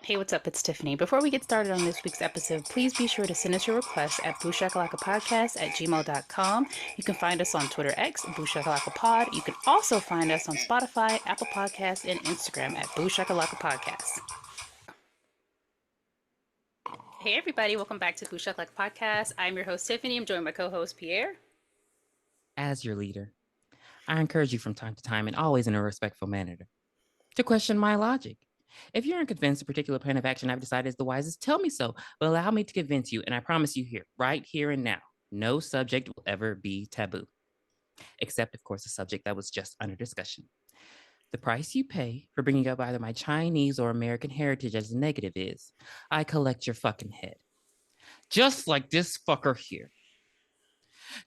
Hey, what's up? It's Tiffany. Before we get started on this week's episode, please be sure to send us your requests at booshakalakapodcast@gmail.com. You can find us on Twitter X, booshakalakapod. You can also find us on Spotify, Apple Podcasts, and Instagram at booshakalakapodcast. Hey, everybody. Welcome back to Booshakalaka Podcast. I'm your host, Tiffany. I'm joined by co-host Pierre. As your leader, I encourage you from time to time, and always in a respectful manner, to question my logic. If you're unconvinced a particular plan of action I've decided is the wisest, tell me so, but allow me to convince you, and I promise you here, right here and now, no subject will ever be taboo. Except, of course, the subject that was just under discussion. The price you pay for bringing up either my Chinese or American heritage as a negative is, I collect your fucking head. Just like this fucker here.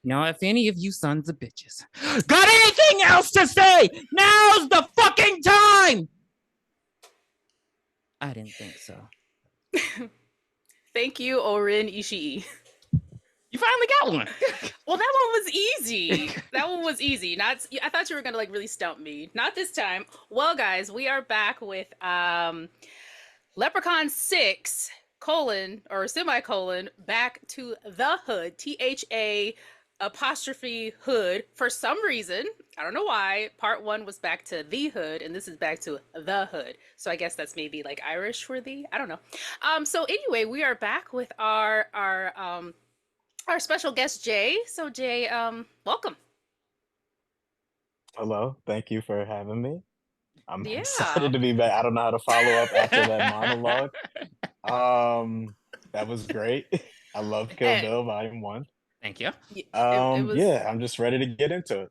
Now, if any of you sons of bitches got anything else to say, now's the fucking time! I didn't think so. Thank you, Orin Ishii. You finally got one. Well, that one was easy. That one was easy. I thought you were gonna really stump me. Not this time. Well, guys, we are back with Leprechaun 6 : Back to the Hood. THA''hood. For some reason, I don't know why, part 1 was back to the hood, and this is back to the hood. So I guess that's maybe like Irish for the, I don't know. So anyway, we are back with our special guest Jay. So Jay, welcome. Hello, thank you for having me. I'm excited to be back. I don't know how to follow up after that monologue. That was great. I love Kill Bill Volume 1. Thank you. Yeah, I'm just ready to get into it.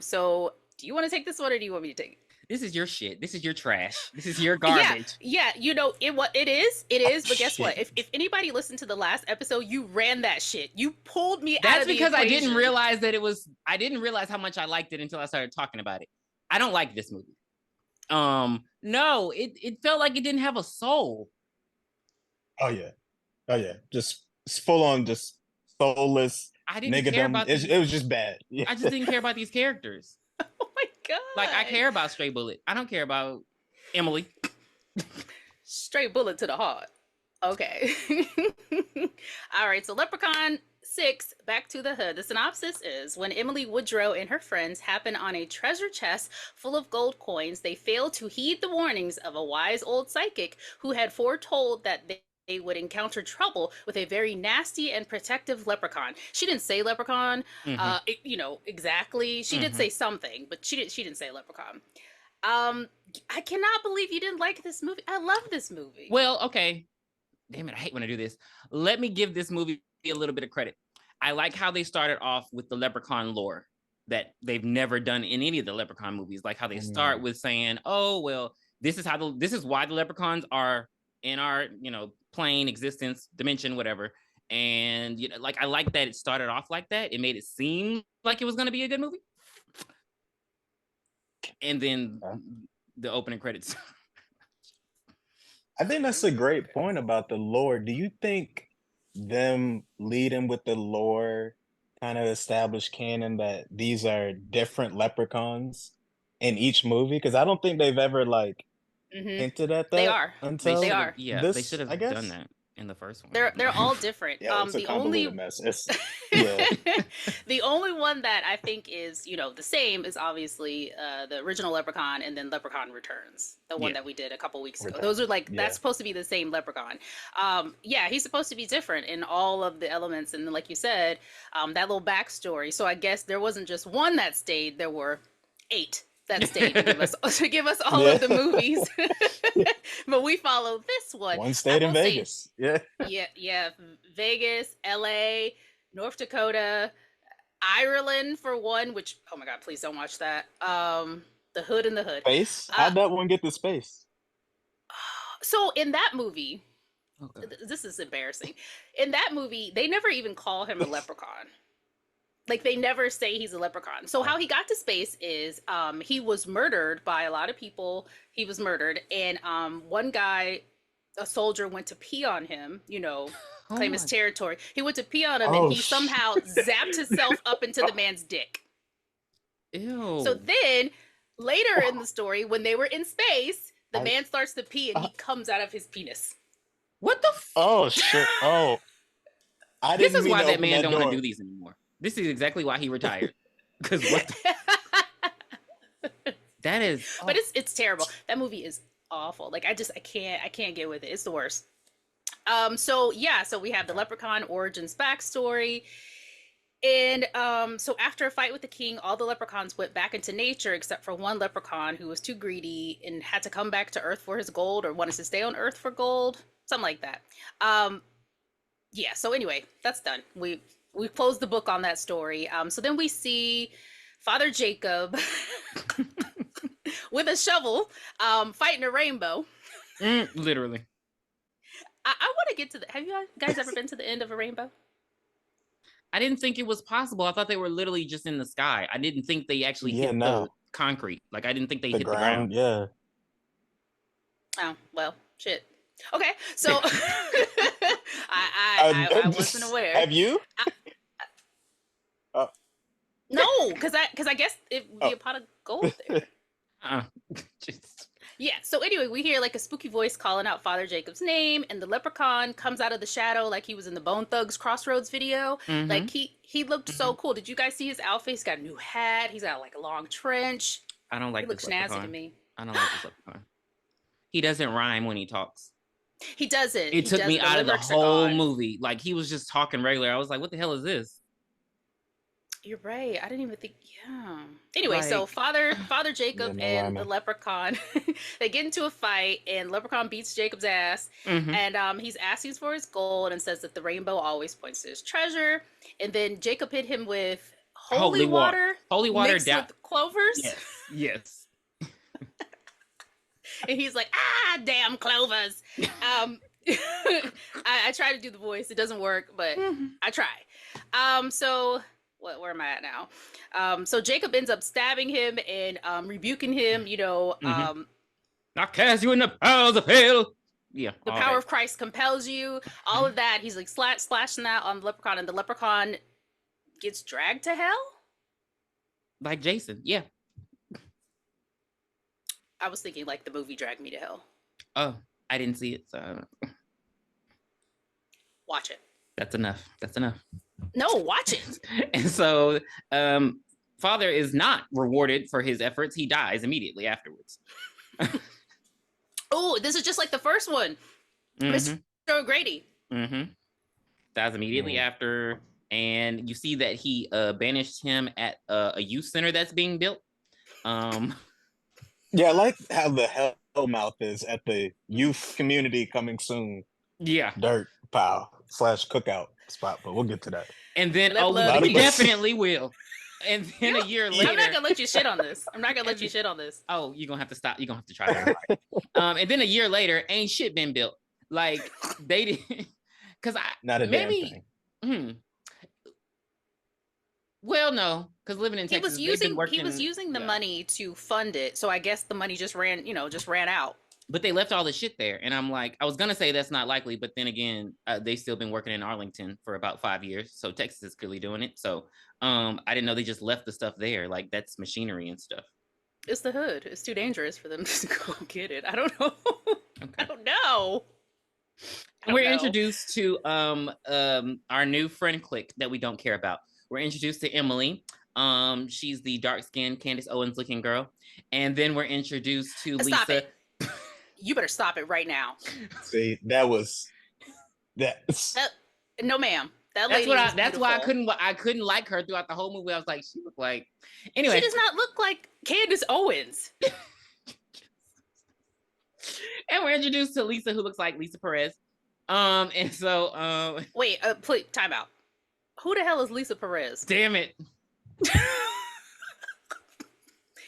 So do you want to take this one, or do you want me to take it? This is your shit. This is your trash. This is your garbage. Yeah. You know it is. But guess what? If anybody listened to the last episode, you ran that shit. You pulled me out of the equation. That's because I didn't realize that it was. I didn't realize how much I liked it until I started talking about it. I don't like this movie. No, it felt like it didn't have a soul. Oh yeah, just full on, just soulless. I didn't care about it was just bad. Yeah. I just didn't care about these characters. Oh my god! Like, I care about Stray Bullet. I don't care about Emily. Straight bullet to the heart. Okay. All right. So Leprechaun 6: Back to the Hood. The synopsis is: when Emily Woodrow and her friends happen on a treasure chest full of gold coins, they fail to heed the warnings of a wise old psychic who had foretold that they would encounter trouble with a very nasty and protective leprechaun. She didn't say leprechaun, exactly. She did say something, but she didn't say leprechaun. I cannot believe you didn't like this movie. I love this movie. Well, okay. Damn it, I hate when I do this. Let me give this movie a little bit of credit. I like how they started off with the leprechaun lore that they've never done in any of the leprechaun movies. Like how they start with saying, "Oh, well, this is why the leprechauns are in our, plane, existence, dimension, whatever." And I like that it started off like that. It made it seem like it was going to be a good movie. And then the opening credits. I think that's a great point about the lore. Do you think them leading with the lore kind of established canon that these are different leprechauns in each movie? Because I don't think they've ever hinted at that. They are. Until they are. Yeah, they should have done that in the first one. They're all different. Yeah, it's a convoluted mess. The only one that I think is the same is obviously the original Leprechaun, and then Leprechaun Returns, the one that we did a couple weeks ago. Those are that's supposed to be the same Leprechaun. He's supposed to be different in all of the elements, and like you said, that little backstory. So I guess there wasn't just one that stayed. There were 8 that stayed to give us all of the movies. But we follow this one. One stayed in Vegas. Yeah. Vegas, LA, North Dakota, Ireland for one, which, oh my god, please don't watch that. The Hood and the Hood. Space? How'd that one get to space? So in that movie, this is embarrassing. In that movie, they never even call him a leprechaun. Like, they never say he's a leprechaun. So how he got to space is he was murdered by a lot of people. He was murdered. And one guy, a soldier, went to pee on him, claim his territory. He went to pee on him, and he somehow zapped himself up into the man's dick. Ew. So then, later in the story, when they were in space, The man starts to pee and he uh, comes out of his penis. What the? oh shit! Oh, I This didn't is mean why to that open man that don't want to door. do these anymore. This is exactly why he retired. Because what? That is. Oh. But it's terrible. That movie is awful. Like I can't get with it. It's the worst. So we have the Leprechaun origins backstory. And so after a fight with the king, all the leprechauns went back into nature except for one leprechaun who was too greedy and had to come back to Earth for his gold, or wanted to stay on Earth for gold, something like that. So anyway, that's done. We closed the book on that story. So then we see Father Jacob with a shovel fighting a rainbow. Literally. I want to get to the. Have you guys ever been to the end of a rainbow? I didn't think it was possible. I thought they were literally just in the sky. I didn't think they actually hit the concrete. Like I didn't think they hit the ground. Yeah. Oh well, shit. Okay, so I wasn't aware. Have you? No, because I guess it would be a pot of gold there. Yeah, so anyway, we hear like a spooky voice calling out Father Jacob's name, and the leprechaun comes out of the shadow like he was in the Bone Thugs Crossroads video. Mhm. Like he looked so cool. Did you guys see his outfit? He's got a new hat. He's got like a long trench. I don't like He looks this snazzy leprechaun. to me. I don't like this leprechaun. He doesn't rhyme when he talks. He doesn't. It took me out of the whole movie. Like he was just talking regular. I was like, what the hell is this? You're right. I didn't even think. Yeah. Anyway, so Father Jacob and the leprechaun, they get into a fight, and leprechaun beats Jacob's ass, and he's asking for his gold and says that the rainbow always points to his treasure. And then Jacob hit him with holy water mixed with clovers. Yes. And he's like, damn clovers. I try to do the voice. It doesn't work, but I try. So where am I at now? So Jacob ends up stabbing him and rebuking him, I cast you in the powers of hell. Yeah. The power of Christ compels you. All of that. He's like slashing that on the leprechaun, and the leprechaun gets dragged to hell? Like Jason, yeah. I was thinking like the movie Drag Me to Hell. Oh, I didn't see it, so I don't know. Watch it. That's enough. No, watch it. And so Father is not rewarded for his efforts. He dies immediately afterwards. Oh, this is just like the first one. Mr. O'Grady. Dies immediately after. And you see that he banished him at a youth center that's being built. Yeah, I like how the Hellmouth is at the youth community coming soon. Yeah. Dirt pile / cookout spot, but we'll get to that. And then, we definitely will. And then a year later. I'm not going to let you shit on this. Oh, you're going to have to stop. You're going to have to try that. And then a year later, ain't shit been built. Like, they didn't. Because not a damn thing. Well, no, because living in Texas, he was using the money to fund it, so I guess the money just ran out. But they left all the shit there, and I'm like, I was gonna say that's not likely, but then again, they've still been working in Arlington for about 5 years, so Texas is clearly doing it. So, I didn't know they just left the stuff there, like that's machinery and stuff. It's the hood. It's too dangerous for them to go get it. I don't know. Okay. I don't know. We're introduced to our new friend clique that we don't care about. We're introduced to Emily. She's the dark-skinned Candace Owens looking girl. And then we're introduced to Lisa. Stop it. You better stop it right now. See, that's no ma'am. That lady that's why I couldn't like her throughout the whole movie. I was like, she looked like anyway. She does not look like Candace Owens. And we're introduced to Lisa, who looks like Lisa Perez. And so wait, please time out. Who the hell is Lisa Perez? Damn it.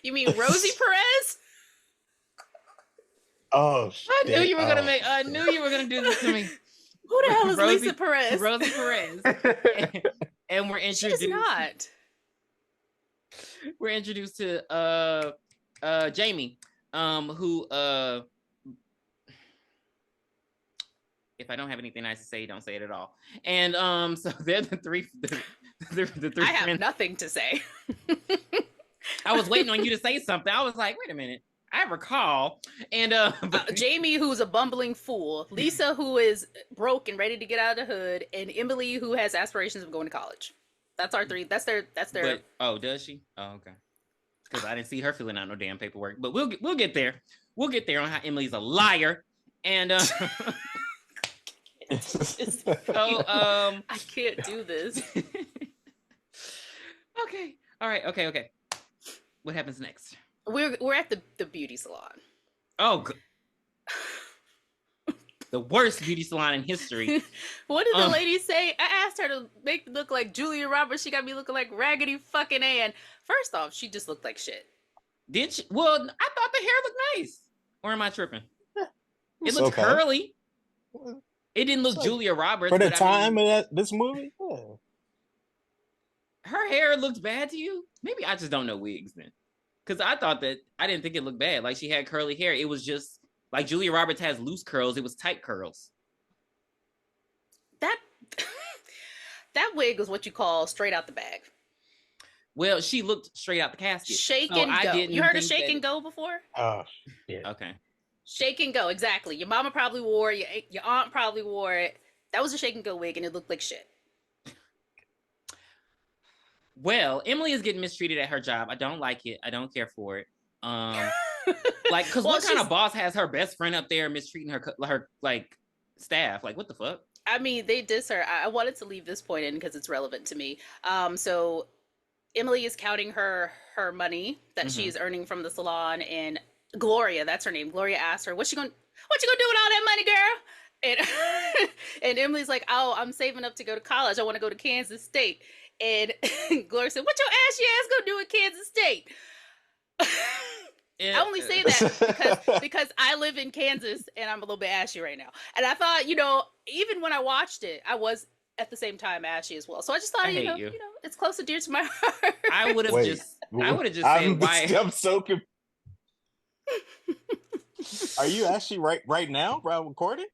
You mean Rosie Perez? Oh, I knew you were gonna do this to me. Who the hell is Lisa Perez? Rosie Perez. And we're introduced. She does not. We're introduced to Jamie, who if I don't have anything nice to say, don't say it at all. And so they're the three. The three. I have nothing to say. I was waiting on you to say something. I was like, wait a minute. I recall. And Jamie, who's a bumbling fool, Lisa, who is broke and ready to get out of the hood, and Emily, who has aspirations of going to college. That's our three. That's their. But, oh, does she? Oh, okay. Because I didn't see her filling out no damn paperwork. But we'll get there. We'll get there on how Emily's a liar. And so I can't do this. Okay. All right. Okay. What happens next? We're at the beauty salon. Oh, the worst beauty salon in history. What did the lady say? I asked her to make me look like Julia Roberts. She got me looking like Raggedy fucking Ann. First off, she just looked like shit. Did she? Well, I thought the hair looked nice. Or am I tripping? It looked curly. It didn't look Julia Roberts. For the time of this movie? Yeah. Her hair looked bad to you? Maybe I just don't know wigs then. Because I didn't think it looked bad. Like, she had curly hair. It was just, like, Julia Roberts has loose curls. It was tight curls. That wig was what you call straight out the bag. Well, she looked straight out the casket. Shake and go. You heard of shake and go before? Oh, yeah. Okay. Shake and go, exactly. Your mama probably wore it. Your aunt probably wore it. That was a shake and go wig, and it looked like shit. Well, Emily is getting mistreated at her job. I don't like it. I don't care for it. Like, because what kind of boss has her best friend up there mistreating her like staff? Like, what the fuck? I mean, they diss her. I wanted to leave this point in because it's relevant to me. So Emily is counting her money that she's earning from the salon, and Gloria, that's her name. Gloria asks her, "What you gonna do with all that money, girl?" And Emily's like, "Oh, I'm saving up to go to college. I want to go to Kansas State." And Gloria said, "What your ashy ass gonna do in Kansas State?" I only say that because I live in Kansas and I'm a little bit ashy right now. And I thought, even when I watched it, I was at the same time ashy as well. So I just thought, you know, it's close and dear to my heart. I would have just said, why? I'm so confused. Are you ashy right now while recording?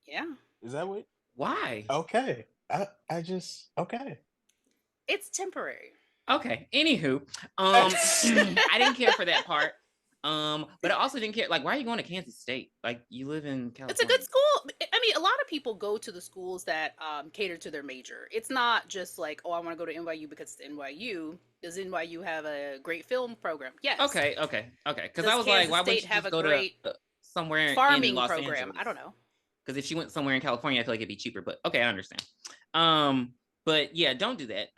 Yeah. Is that what? Why? Okay. I just okay. It's temporary. Okay. Anywho, I didn't care for that part. But I also didn't care. Like, why are you going to Kansas State? Like, you live in California. It's a good school. I mean, a lot of people go to the schools that cater to their major. It's not just like, oh, I want to go to NYU because it's NYU. Does NYU have a great film program? Yes. Okay. Because I was like, why wouldn't you just go to somewhere farming in Los program? Angeles? I don't know. Because if she went somewhere in California, I feel like it'd be cheaper. But okay, I understand. But yeah, don't do that.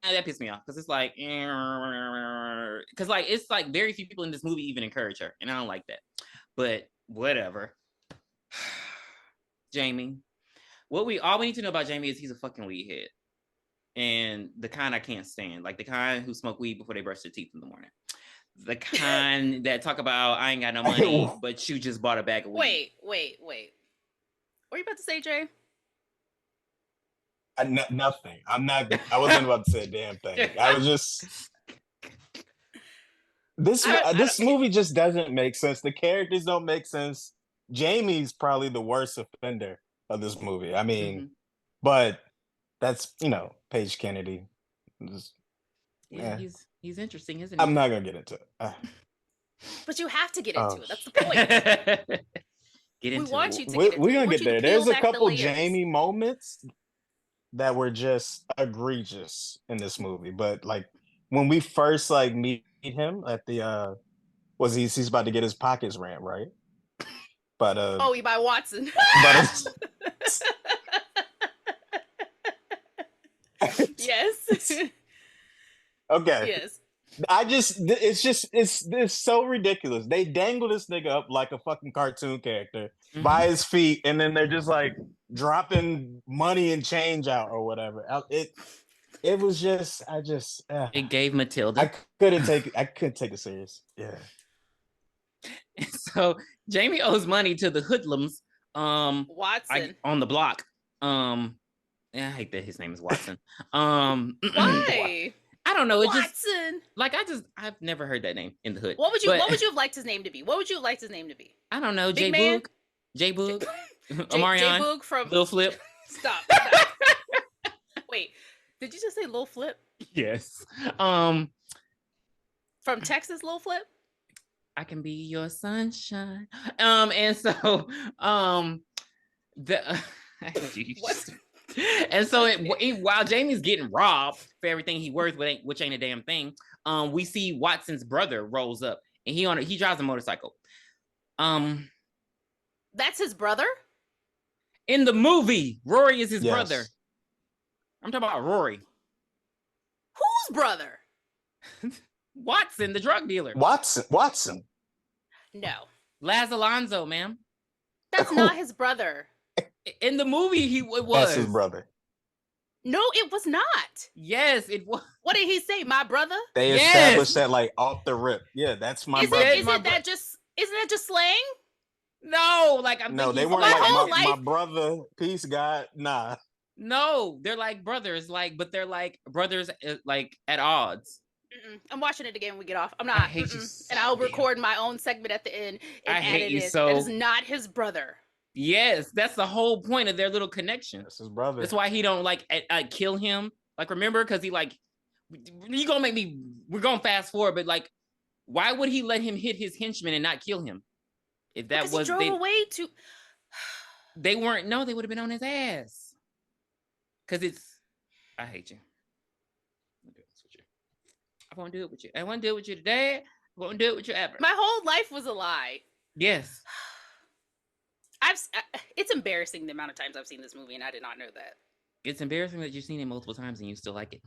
That pissed me off because it's like, because like it's like very few people in this movie even encourage her, and I don't like that. But whatever. Jamie, all we need to know about Jamie is he's a fucking weed head, and the kind I can't stand, like the kind who smoke weed before they brush their teeth in the morning. The kind that talk about I ain't got no money, but you just bought a bag of weed. Wait. What are you about to say, Jay? Nothing. I wasn't about to say a damn thing. I was just. This movie just doesn't make sense. The characters don't make sense. Jamie's probably the worst offender of this movie. I mean, but that's Paige Kennedy. He's interesting, isn't he? I'm not gonna get into it. But you have to get into it. That's the point. We want you to get into it. We're gonna get there. There's a couple Jamie moments that were just egregious in this movie, but like when we first like meet him at the he's about to get his pockets rammed, right? But he by Watson. Yes. Okay. Yes. It's so ridiculous. They dangle this nigga up like a fucking cartoon character by his feet, and then they're just like dropping money and change out or whatever. It was just, it gave Matilda. I couldn't take it serious. Yeah. So Jamie owes money to the hoodlums. Watson on the block. I hate that his name is Watson. Why? I don't know. It Watson. I've never heard that name in the hood. What would you have liked his name to be? What would you have liked his name to be? I don't know. J Boog. Omarion. J Boog from Lil Flip. Stop. Wait, did you just say Lil Flip? Yes. From Texas, Lil Flip? I can be your sunshine. And so the What? and so while Jamie's getting robbed for everything he worth, which ain't a damn thing, we see Watson's brother rolls up and he drives a motorcycle. That's his brother? In the movie, Rory is his Yes. brother. I'm talking about Rory. Whose brother? Watson, the drug dealer. Watson. No. Laz Alonso, ma'am. That's not his brother. In the movie, it was. That's his brother. No, it was not. Yes, it was. What did he say? My brother? They Yes. established that like off the rip. Yeah, that's my brother. Isn't that just slang? No, like I'm No, thinking they weren't my whole like my life- brother, peace God. Nah. No, they're like brothers, but they're like brothers, like at odds. I'm watching it again when we get off. I'm not. I hate you so and I'll damn. record my own segment at the end and I hate edit you it. so- That is not his brother. Yes, that's the whole point of their little connection. That's his brother. That's why he don't like kill him. Like, remember, because he like, you gonna make me. We're gonna fast forward, but like, why would he let him hit his henchman and not kill him? If that Because was he drove away to. they weren't. No, they would have been on his ass. Because it's. I hate you. I won't do it with you. I won't do it with you today. I won't do it with you ever. My whole life was a lie. Yes. It's embarrassing the amount of times I've seen this movie, and I did not know that. It's embarrassing that you've seen it multiple times and you still like it.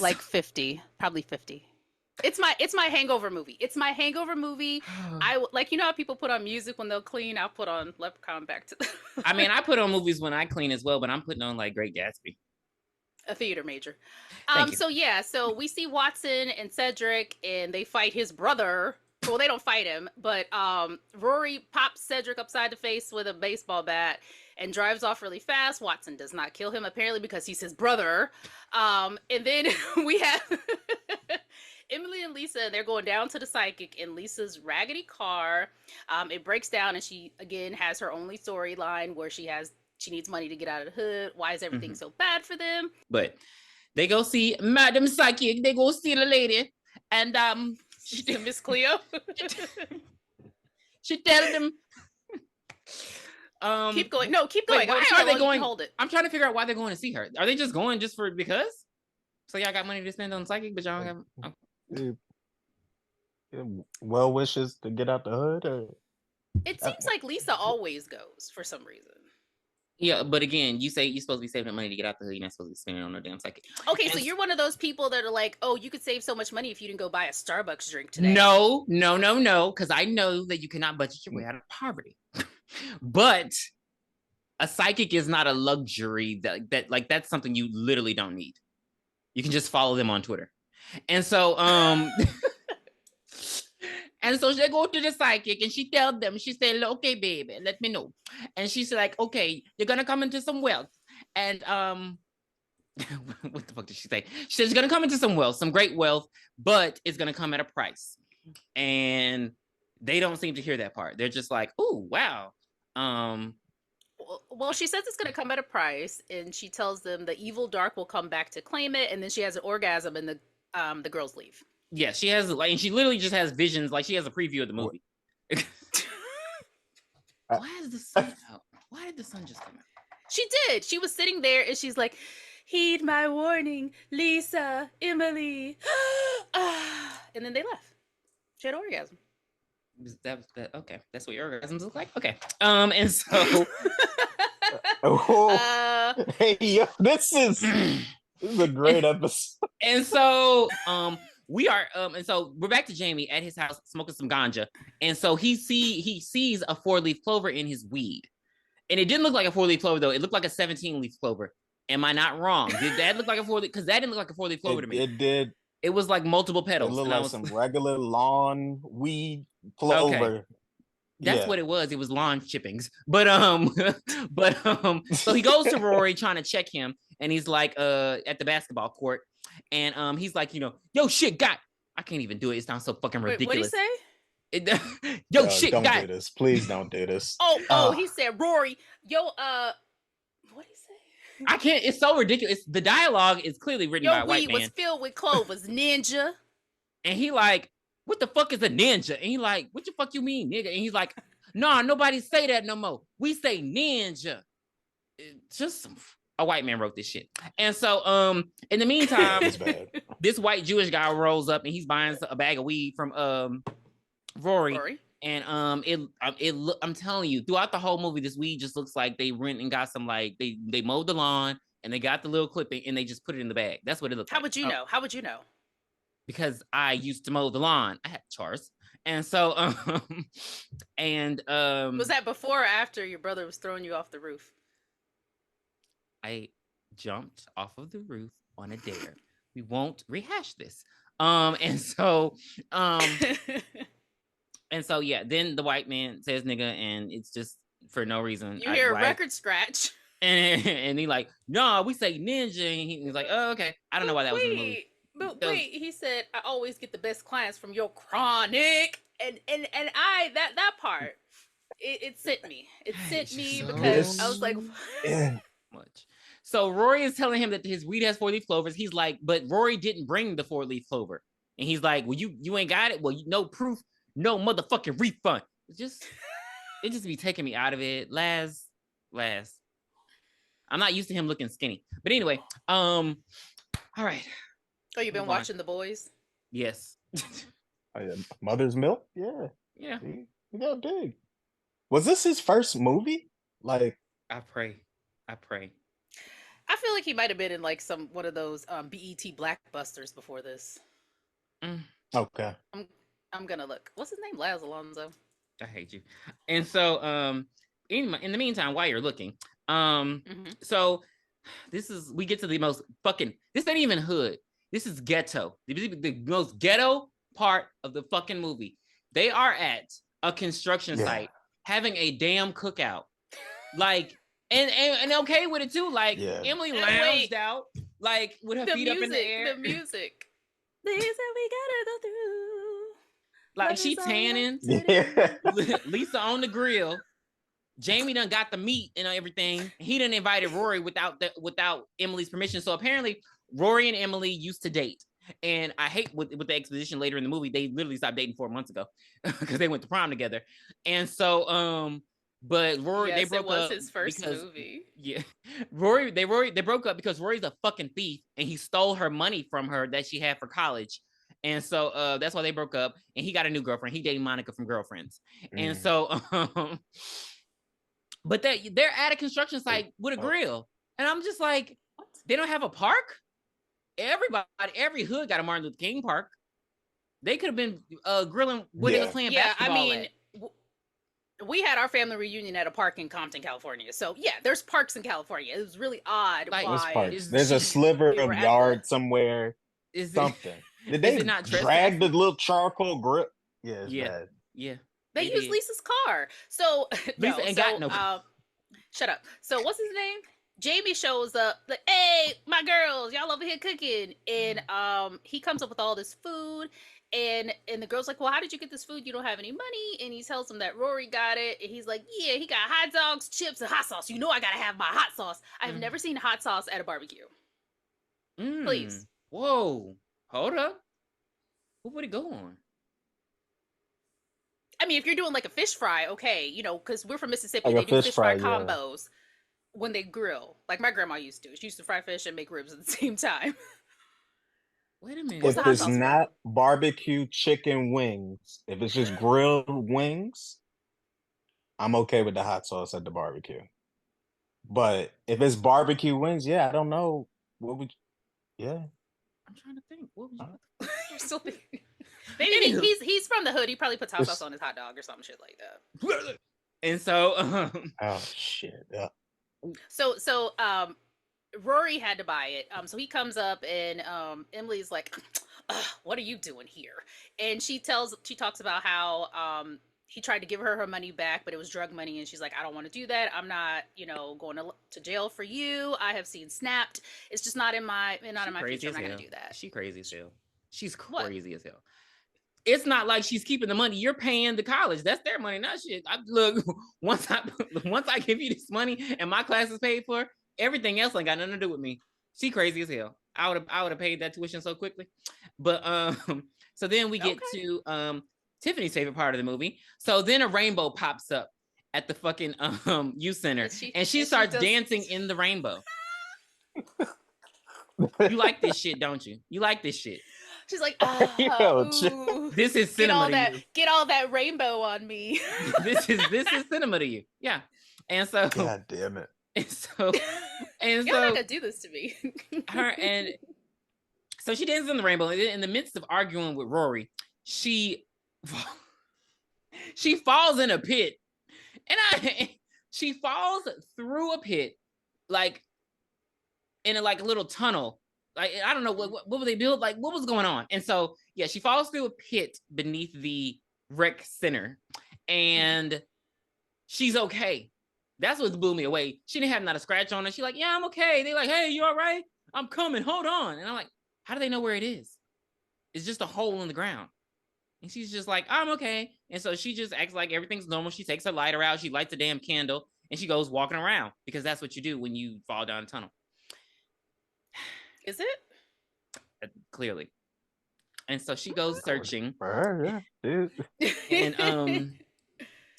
Like 50, probably 50. It's my hangover movie. It's my hangover movie. I like, you know how people put on music when they'll clean. I'll put on Leprechaun Back to. I mean, I put on movies when I clean as well, but I'm putting on like Great Gatsby. A theater major. Thank you. So yeah, so we see Watson and Cedric, and they fight his brother. Well, they don't fight him, but Rory pops Cedric upside the face with a baseball bat and drives off really fast. Watson does not kill him, apparently, because he's his brother. And then we have Emily and Lisa, and they're going down to the psychic in Lisa's raggedy car. It breaks down, and she, again, has her only storyline where she needs money to get out of the hood. Why is everything so bad for them? But they go see Madam Psychic. They go see the lady. And Miss Cleo. she tells them. Keep going. No, keep going. Wait, why are they going? Hold it. I'm trying to figure out why they're going to see her. Are they just going just for because? So y'all got money to spend on Psychic, but y'all don't have. Well wishes to get out the hood. Or... It seems like Lisa always goes for some reason. Yeah, but again, you say you're supposed to be saving money to get out the hood. You're not supposed to be spending it on no damn Psychic. Okay, so you're one of those people that are like, oh, you could save so much money if you didn't go buy a Starbucks drink today. No, because I know that you cannot budget your way out of poverty. But a psychic is not a luxury that like that's something you literally don't need. You can just follow them on Twitter. And so and so they go to the psychic and she tells them, she said, okay, baby, let me know. And she's like, okay, you're gonna come into some wealth. And what the fuck did she say? She says, you're gonna come into some wealth, some great wealth, but it's gonna come at a price. And they don't seem to hear that part. They're just like, oh, wow. Well, she says it's going to come at a price, and she tells them the evil dark will come back to claim it, and then she has an orgasm, and the girls leave. Yeah, she has like, and she literally just has visions, like she has a preview of the movie. Why is the sun out? Why did the sun just come out? She did. She was sitting there, and she's like, heed my warning, Lisa, Emily. And then they left. She had an orgasm. Okay, that's what your orgasms look like. Okay, and so, hey, yo, this is a great episode. And so, we are, and so we're back to Jamie at his house smoking some ganja, and so he sees a 4-leaf clover in his weed, and it didn't look like a 4-leaf clover though. It looked like a 17-leaf clover. Am I not wrong? Did that look like a 4-leaf? Because that didn't look like a 4-leaf clover to me. It did. It was like multiple petals. It looked like some regular lawn weed clover. Okay. That's what it was. It was lawn chippings. But so he goes to Rory trying to check him, and he's like at the basketball court, and he's like, yo, shit, God, I can't even do it. It sounds so fucking ridiculous. What'd he say? Yo, shit, don't God. do this. Please don't do this. He said, Rory, yo, what'd he say? I can't. It's so ridiculous. The dialogue is clearly written by a white man. Your weed was filled with clovers, ninja. And he like, what the fuck is a ninja? And he like, what the fuck you mean, nigga? And he's like, nah, nobody say that no more. We say ninja. Just a white man wrote this shit. And so in the meantime, this white Jewish guy rolls up and he's buying a bag of weed from Rory. And I'm telling you, throughout the whole movie, this weed just looks like they went and got some, like they mowed the lawn and they got the little clipping and they just put it in the bag. That's what it looks like. How would you know? How would you know? Because I used to mow the lawn. I had chores. And so was that before or after your brother was throwing you off the roof? I jumped off of the roof on a dare. We won't rehash this. And so yeah, then the white man says nigga, and it's just for no reason. You hear a record scratch. And he like, no, we say ninja. And he's like, oh, okay. I don't know why that was in the movie. But wait, he said, I always get the best clients from your chronic. And I that part, it sent me. It sent me because I was like, much. So Rory is telling him that his weed has 4-leaf clovers. He's like, but Rory didn't bring the 4-leaf clover. And he's like, well, you ain't got it. Well, no proof, no motherfucking refund. It just be taking me out of it. Laz. I'm not used to him looking skinny. But anyway, all right. Oh, you've been watching The Boys? Yes. Mother's Milk? Yeah. Yeah. He got big. Was this his first movie? Like, I pray. I feel like he might have been in like one of those BET Blackbusters before this. Okay. I'm gonna look. What's his name? Laz Alonso. I hate you. And so in the meantime, while you're looking, so we get to the most fucking, this ain't even hood. This is ghetto. The most ghetto part of the fucking movie. They are at a construction site having a damn cookout. Like, and okay with it too. Like, Emily lounged out, like, with her feet up in the air. The music. These that we gotta go through. Like, she tanning. Lisa on the grill. Jamie done got the meat and everything. He done invited Rory without Emily's permission. So apparently Rory and Emily used to date. And I hate with the exposition later in the movie, they literally stopped dating 4 months ago because they went to prom together. And so but Rory, they broke up. It was his first movie. Yeah. They broke up because Rory's a fucking thief and he stole her money from her that she had for college. And so that's why they broke up. And he got a new girlfriend. He dated Monica from Girlfriends. And so but they're at a construction site with a grill. And I'm just like, they don't have a park? Every hood got a Martin Luther King park. They could have been grilling when they was playing basketball. I mean, we had our family reunion at a park in Compton, California. So yeah, there's parks in California. It was really odd. Like, there's a sliver of yard somewhere. Something. Did they not drag the little charcoal grill? Yeah. They used Lisa's car. So Lisa ain't got no. Shut up. So what's his name? Jamie shows up, like, hey, my girls, y'all over here cooking. And he comes up with all this food. And the girl's like, well, how did you get this food? You don't have any money. And he tells him that Rory got it. And he's like, yeah, he got hot dogs, chips, and hot sauce. You know I gotta have my hot sauce. I've never seen hot sauce at a barbecue. Please. Whoa. Hold up. What would it go on? I mean, if you're doing like a fish fry, okay, you know, because we're from Mississippi, they do fish fry combos when they grill. Like my grandma used to. She used to fry fish and make ribs at the same time. Wait a minute. If it's not barbecue chicken wings, if it's just grilled wings, I'm okay with the hot sauce at the barbecue. But if it's barbecue wings, I don't know. What would I'm trying to think. What was you're still thinking? Maybe he's from the hood. He probably puts hot sauce on his hot dog or some shit like that. And so oh shit. Yeah. So Rory had to buy it. So he comes up and Emily's like, what are you doing here? And she talks about how he tried to give her money back, but it was drug money. And she's like, I don't want to do that. I'm not, going to jail for you. I have seen Snapped. It's just not in my future. I'm not going to do that. She crazy as hell. She's crazy as hell. It's not like she's keeping the money. You're paying the college. That's their money, not shit. Look, once I give you this money and my class is paid for, everything else ain't got nothing to do with me. She crazy as hell. I would have paid that tuition so quickly. But So then we get to Tiffany's favorite part of the movie. So then a rainbow pops up at the fucking youth center, and she starts dancing in the rainbow. You like this shit, don't you? You like this shit. She's like, ooh, this is cinema to you. Get all that rainbow on me. this is cinema to you. Yeah. And so God damn it. Y'all not gonna do this to me. So she dances in the rainbow, and in the midst of arguing with Rory, she falls in a pit. And she falls through a pit, like in a little tunnel. Like, I don't know what would they build? Like, what was going on? And so, yeah, she falls through a pit beneath the rec center, and she's okay. That's what blew me away. She didn't have not a scratch on her. She's like, yeah, I'm okay. They're like, hey, you all right? I'm coming. Hold on. And I'm like, how do they know where it is? It's just a hole in the ground. And she's just like, I'm okay. And so she just acts like everything's normal. She takes her lighter out. She lights a damn candle, and she goes walking around, because that's what you do when you fall down a tunnel. Is it? Clearly. And so she goes searching. Yeah, dude. And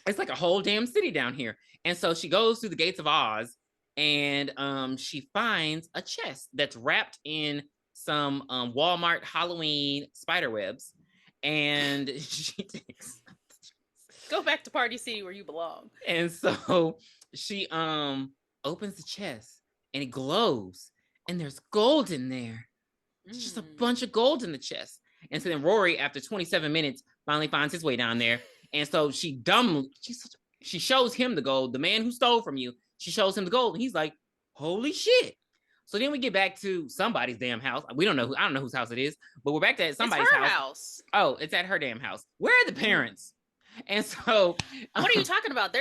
it's like a whole damn city down here. And so she goes through the gates of Oz, and she finds a chest that's wrapped in some Walmart Halloween spider webs. And she takes... Go back to Party City where you belong. And so she opens the chest, and it glows, and there's gold in there. It's just a bunch of gold in the chest. And so then Rory, after 27 minutes, finally finds his way down there. And so she shows him the gold. The man who stole from you, she shows him the gold, and he's like, holy shit. So then we get back to somebody's damn house. I don't know whose house it is, but we're back to somebody's house. Oh, it's at her damn house. Where are the parents? And so, what are you talking about?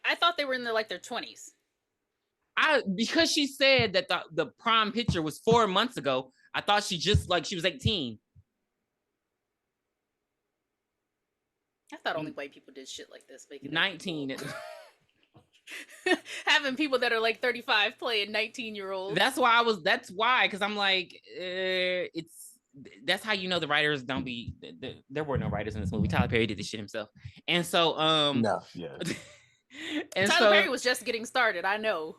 I thought they were in their 20s. Because she said that the prom picture was 4 months ago, I thought she was 18. I thought only white people did shit like this. 19. Having people that are 35 playing 19-year-olds. That's why, because I'm like, that's how you know the writers don't be. There were no writers in this movie. Tyler Perry did this shit himself, and so no, yeah. And Tyler Perry was just getting started. I know.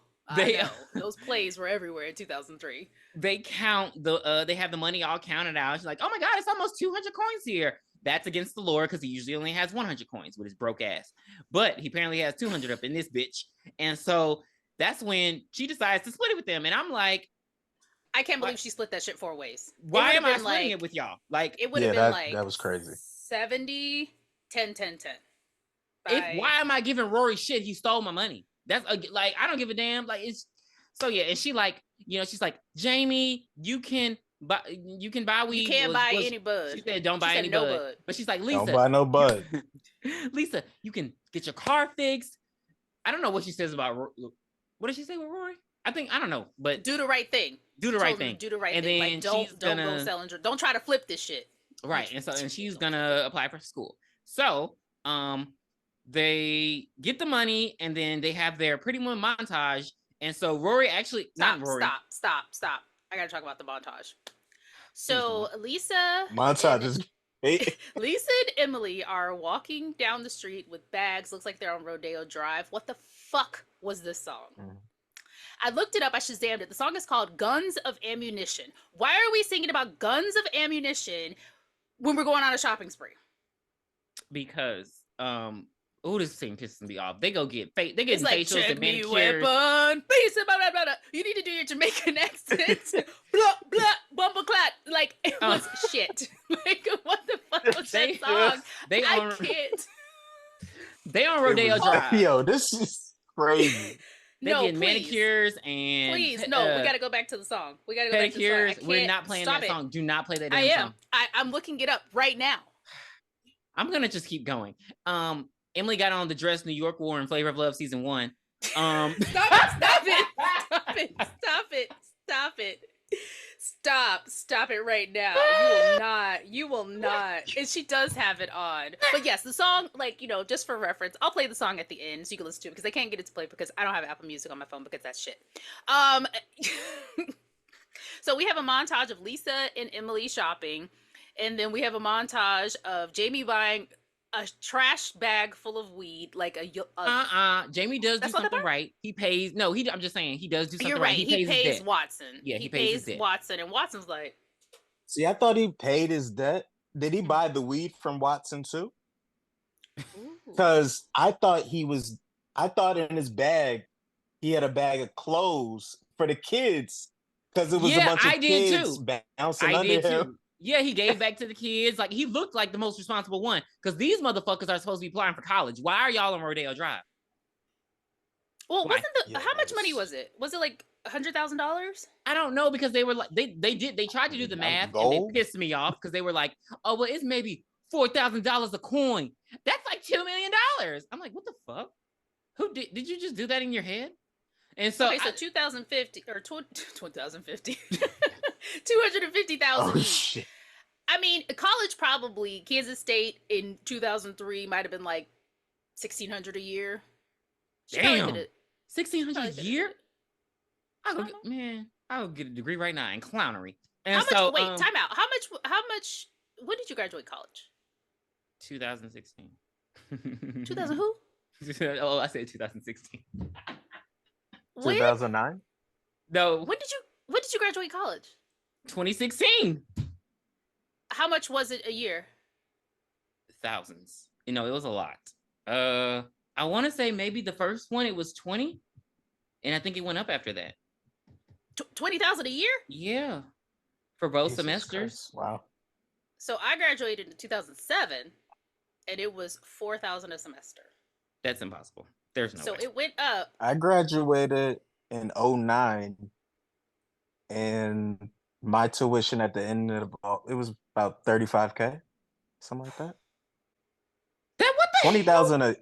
Those plays were everywhere in 2003. They count they have the money all counted out. She's like, oh my god, it's almost 200 coins here. That's against the law, because he usually only has 100 coins with his broke ass. But he apparently has 200 up in this bitch. And so that's when she decides to split it with them. And I'm like, I can't believe she split that shit 4 ways. Why am I splitting it with y'all? It would have been that was crazy. 70, 10, 10, 10. Why am I giving Rory shit? He stole my money. That's I don't give a damn. It's so, yeah. And she she's like, Jamie, you can buy weed. You can't buy any bud. She said, don't buy any bud. But she's like, Lisa, don't buy no bud. Lisa, you can get your car fixed. I don't know what she says about. What did she say with Rory? I don't know, but do the right thing. Do the right thing. Do the right thing. Then don't go selling. Don't try to flip this shit. Right, and she's gonna apply for school. So, they get the money, and then they have their pretty much montage. And so Rory actually stop. I gotta talk about the montage. So Lisa montage is Lisa and Emily are walking down the street with bags. Looks like they're on Rodeo Drive. What the fuck was this song? I looked it up. I Shazammed it. The song is called Guns of Ammunition. Why are we singing about guns of ammunition when we're going on a shopping spree? Because this thing pisses me off. They go get they get facials and manicures. Weapon, peace, blah, blah, blah, blah. You need to do your Jamaican accent. Blah blah bumbleclat. It was shit. What the fuck was that song? I can't. They on Rodeo Drive. Yo, this is crazy. They get manicures and we gotta go back to the song. We gotta go back to the song. We're not playing that song. Do not play that damn song. I'm looking it up right now. I'm gonna just keep going. Emily got on the dress New York wore in Flavor of Love season 1. Stop it right now. You will not. And she does have it on. But yes, the song, just for reference, I'll play the song at the end so you can listen to it, because they can't get it to play because I don't have Apple Music on my phone because that's shit. So we have a montage of Lisa and Emily shopping. And then we have a montage of Jamie buying a trash bag full of weed, like Jamie does do That's not the something part? right. He pays. No, I'm just saying he does do You're something right. right. He He pays his pays debt. Watson. Yeah, He he pays his pays debt. Watson, and Watson's like, See, I thought he paid his debt. Did he buy the weed from Watson too? ooh. Because I thought in his bag he had a bag of clothes for the kids because it was a Yeah, bunch of I did kids too. bouncing I under did him. too. Yeah, he gave back to the kids. Like he looked like the most responsible one because these motherfuckers are supposed to be applying for college. Why are y'all on Rodeo Drive? Well, Why? Yeah, how much money was it? Was it like $100,000? I don't know because they were like they tried to do the math and they Gold? pissed me off because they were like, oh well, it's maybe $4,000 a coin. That's like $2 million. I'm like, what the fuck? Who did you just do that in your head? And so Okay, so 2050 or 2050, 250,000 Oh each. shit! I mean, college probably Kansas State in 2003 might have been like 1,600 a year. She probably damn, could have. 1,600 a year. I'll get a degree right now in clownery. And How much? so, Wait, time out. How much? How much? When did you graduate college? 2016. 2000 who? Oh, I said 2016. When? 2009. No, When did you graduate college? 2016. How much was it a year? Thousands. You know, it was a lot. I want to say maybe the first one it was 20, and I think it went up after that. 20,000 a year? Yeah, for both Jesus semesters. Christ. Wow. So I graduated in 2007, and it was 4,000 a semester. That's impossible. There's no So way. it went up. I graduated in 09, and my tuition at the end of it was about $35K, something like that. That what the 20,000 a.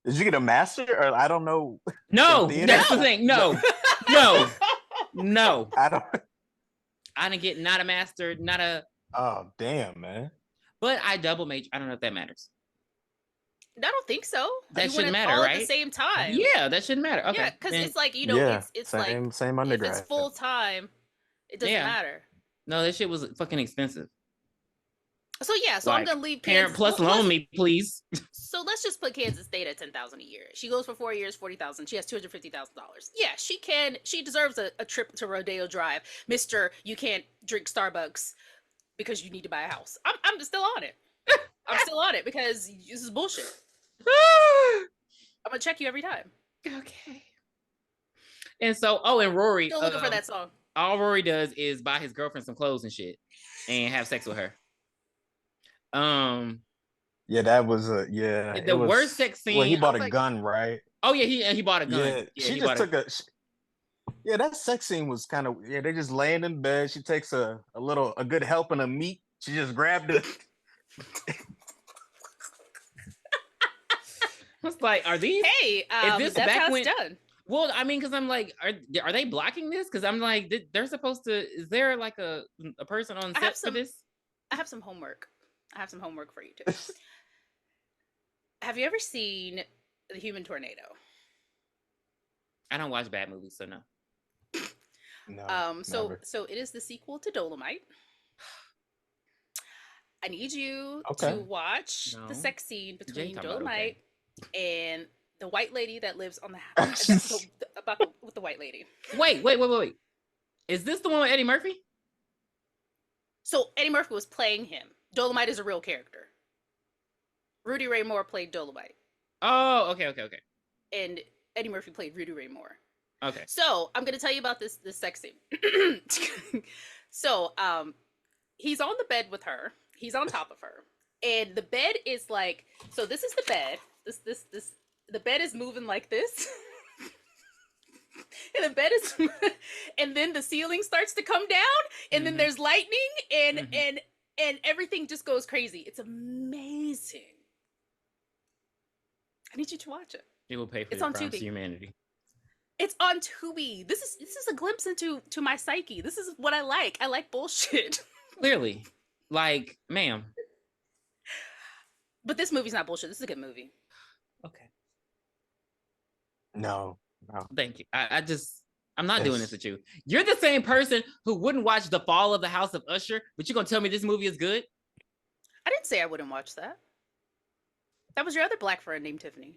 Did you get a master or I don't know? No, theater? that's the thing. No, no, no. I don't. I didn't get not a master, not a. Oh damn, man. But I double major. I don't know if that matters. I don't think so. That you shouldn't went matter, all right? at the same time. Yeah, that shouldn't matter. Okay. Yeah, because then- it's like, you know, Yeah, it's same like same if undergrad. it's full time, it doesn't Yeah. matter. No, that shit was fucking expensive. So yeah, so I'm Like, gonna leave Parent Kansas. plus well, loan me, please. So let's just put Kansas State at 10,000 a year. She goes for 4 years, 40,000. She has $250,000. Yeah, she can. She deserves a trip to Rodeo Drive, Mister. You can't drink Starbucks because you need to buy a house. I'm still on it. I'm still on it because this is bullshit. I'm gonna check you every time. Okay. And so, and Rory. Still looking for that song. All Rory does is buy his girlfriend some clothes and shit, and have sex with her. Yeah, that was the worst sex scene. Well, he bought a gun, right? Oh yeah, he bought a gun. Yeah, she just took a. Yeah, that sex scene was kind of. Yeah, they just laying in bed. She takes a good helping of meat. She just grabbed it. It's like, are these? Hey, this that's back how when- it's done. Well, I mean, because I'm like, are they blocking this? Because I'm like, they're supposed to. Is there like a person on set for this? I have some homework. I have some homework for you too. Have you ever seen The Human Tornado? I don't watch bad movies, so no. No. So it is the sequel to Dolomite. I need you Okay. to watch No. the sex scene between talking about Dolomite and the white lady that lives on the house. With the white lady. Wait. Is this the one with Eddie Murphy? So Eddie Murphy was playing him. Dolomite is a real character. Rudy Ray Moore played Dolomite. Oh, okay. And Eddie Murphy played Rudy Ray Moore. Okay. So I'm gonna tell you about this sex scene. So he's on the bed with her. He's on top of her, and the bed is like. So this is the bed. This. The bed is moving like this. And the bed is, and then the ceiling starts to come down, and then there's lightning, and everything just goes crazy. It's amazing. I need you to watch it. It will pay for It's your on crimes to Tubi. humanity. It's on Tubi. This is a glimpse into my psyche. This is what I like. I like bullshit. Clearly, like, ma'am. But this movie's not bullshit. This is a good movie. Okay. No. Thank you. I'm I'm not doing this with you. You're the same person who wouldn't watch The Fall of the House of Usher, but you're gonna tell me this movie is good? I didn't say I wouldn't watch that. That was your other black friend named Tiffany.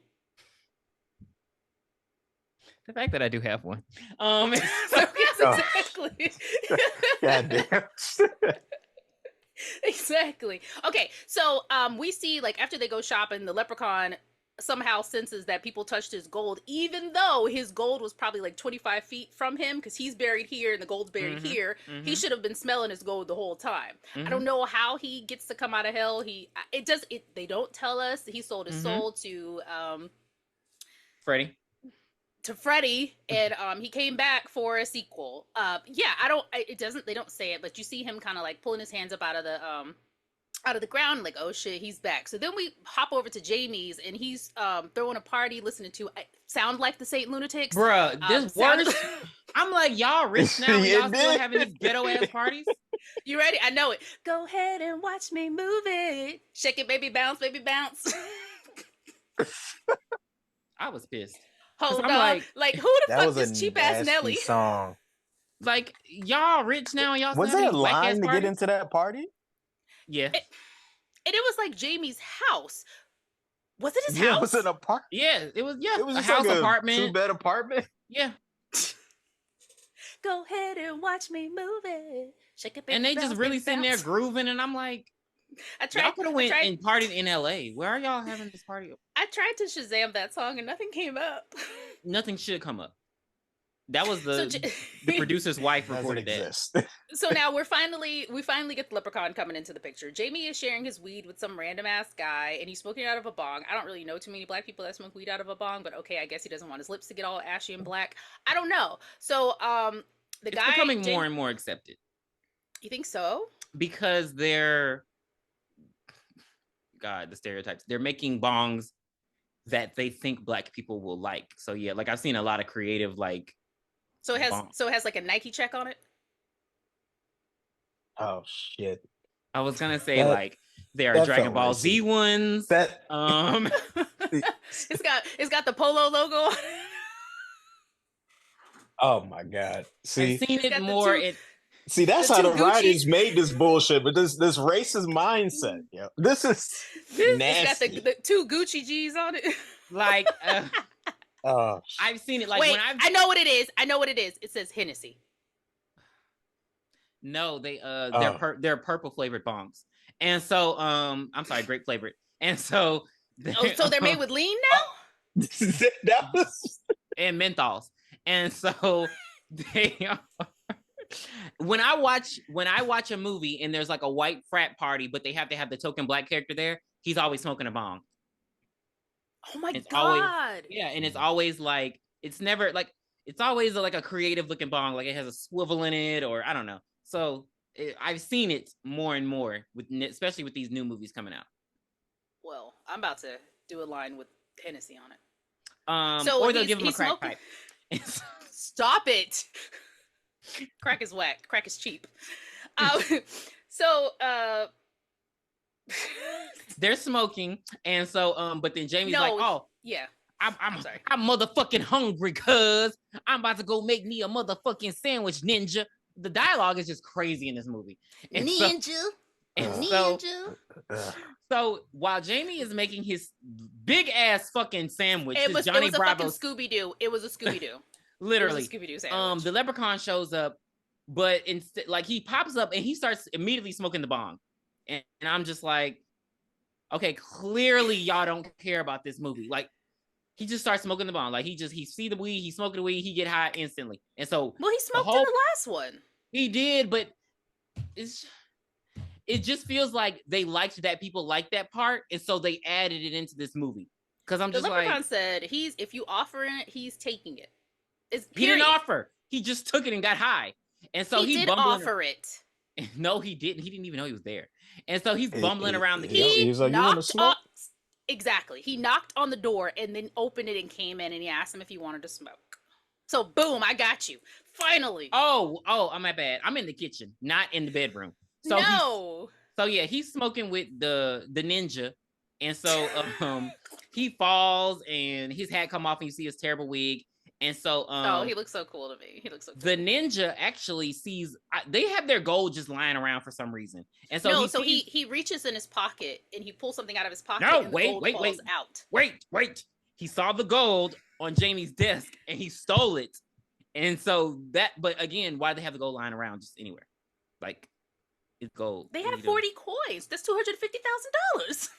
The fact that I do have one. Yes, exactly. God damn. Exactly. Okay, so we see like after they go shopping, the leprechaun somehow senses that people touched his gold, even though his gold was probably like 25 feet from him, because he's buried here and the gold's buried here. He should have been smelling his gold the whole time. I don't know how he gets to come out of hell. They don't tell us. He sold his soul to Freddie. And he came back for a sequel. They don't say it, but you see him kind of like pulling his hands up out of the ground, like, oh shit, he's back. So then we hop over to Jamie's, and he's throwing a party, listening to Sound Like the Saint Lunatics. Bruh, this worse. I'm like, y'all rich now, and y'all still having these ghetto ass parties? You ready? I know it. Go ahead and watch me move it. Shake it, baby, bounce, baby, bounce. I was pissed. Hold on. Like, who the fuck is cheap ass Nelly? Song. Like, y'all rich now, and y'all was there a line to get into that party? Yeah. And it was like Jamie's house. Was it his house? Was it a apartment? Yeah, it was. Yeah, it was a just house like apartment. 2-bed apartment. Yeah. Go ahead and watch me move it. Shake it, baby, and they bounce, just really baby, sitting there bounce. grooving, and I'm like, y'all could have went and partied in LA. Where are y'all having this party? I tried to Shazam that song and nothing came up. Nothing should come up. That was the producer's wife reported that. So now we finally get the leprechaun coming into the picture. Jamie is sharing his weed with some random ass guy, and he's smoking out of a bong. I don't really know too many black people that smoke weed out of a bong, but okay, I guess he doesn't want his lips to get all ashy and black. I don't know. So it's becoming more and more accepted. You think so? Because the stereotypes. They're making bongs that they think black people will like. So yeah, like I've seen a lot of creative like. So it has like a Nike check on it. Oh shit! I was gonna say like there are Dragon Ball Z ones. It's got the Polo logo on it. Oh my god! See, I've seen it more. See, that's how the writers made this bullshit, but this racist mindset. Yeah, this is nasty. It's got the 2 Gucci G's on it. Like, I've seen it. Like, wait, I know what it is. It says Hennessy. No, they're purple flavored bongs, and so I'm sorry, grape flavored, and so so they're made with lean now. That was and menthols, and so they are. When I watch a movie and there's like a white frat party, but they have to have the token black character there, he's always smoking a bong. Oh my god! Always, yeah, and it's always like it's always like a creative looking bong, like it has a swivel in it, or I don't know. So I've seen it more and more especially with these new movies coming out. Well, I'm about to do a line with Hennessy on it. Or they'll give him a crack pipe. Stop it. Crack is whack. Crack is cheap. They're smoking, and so but then Jamie's like, oh yeah, I'm sorry, I'm motherfucking hungry, cuz I'm about to go make me a motherfucking sandwich, ninja. The dialogue is just crazy in this movie. And so while Jamie is making his big ass fucking sandwich, it was Johnny a Bravo fucking Scooby-Doo. It was a Scooby-Doo. Literally, Scooby-Doo sandwich. The leprechaun shows up, but instead, like he pops up and he starts immediately smoking the bong, and I'm just like, okay, clearly y'all don't care about this movie. Like he just starts smoking the bong, like he see the weed, he's smoking the weed, he get high instantly, and so he smoked in the last one. He did, but it just feels like they liked that people liked that part, and so they added it into this movie. Because I'm just like, the leprechaun said if you offer it, he's taking it. He didn't offer. He just took it and got high. And so he did offer it. No, he didn't. He didn't even know he was there. And so he's bumbling around the kitchen. He's like, you want to smoke? Exactly. He knocked on the door and then opened it and came in and he asked him if he wanted to smoke. So boom, I got you. Finally. Oh, my bad. I'm in the kitchen, not in the bedroom. So he's smoking with the ninja. And so he falls and his hat come off and you see his terrible wig. And so he looks so cool to me. He looks so cool. The ninja actually sees they have their gold just lying around for some reason. And so he reaches in his pocket and he pulls something out of his pocket no, and the gold falls out. Wait. He saw the gold on Jamie's desk and he stole it. And so but again, why do they have the gold lying around just anywhere? Like, it's gold. They had 40 coins. That's $250,000.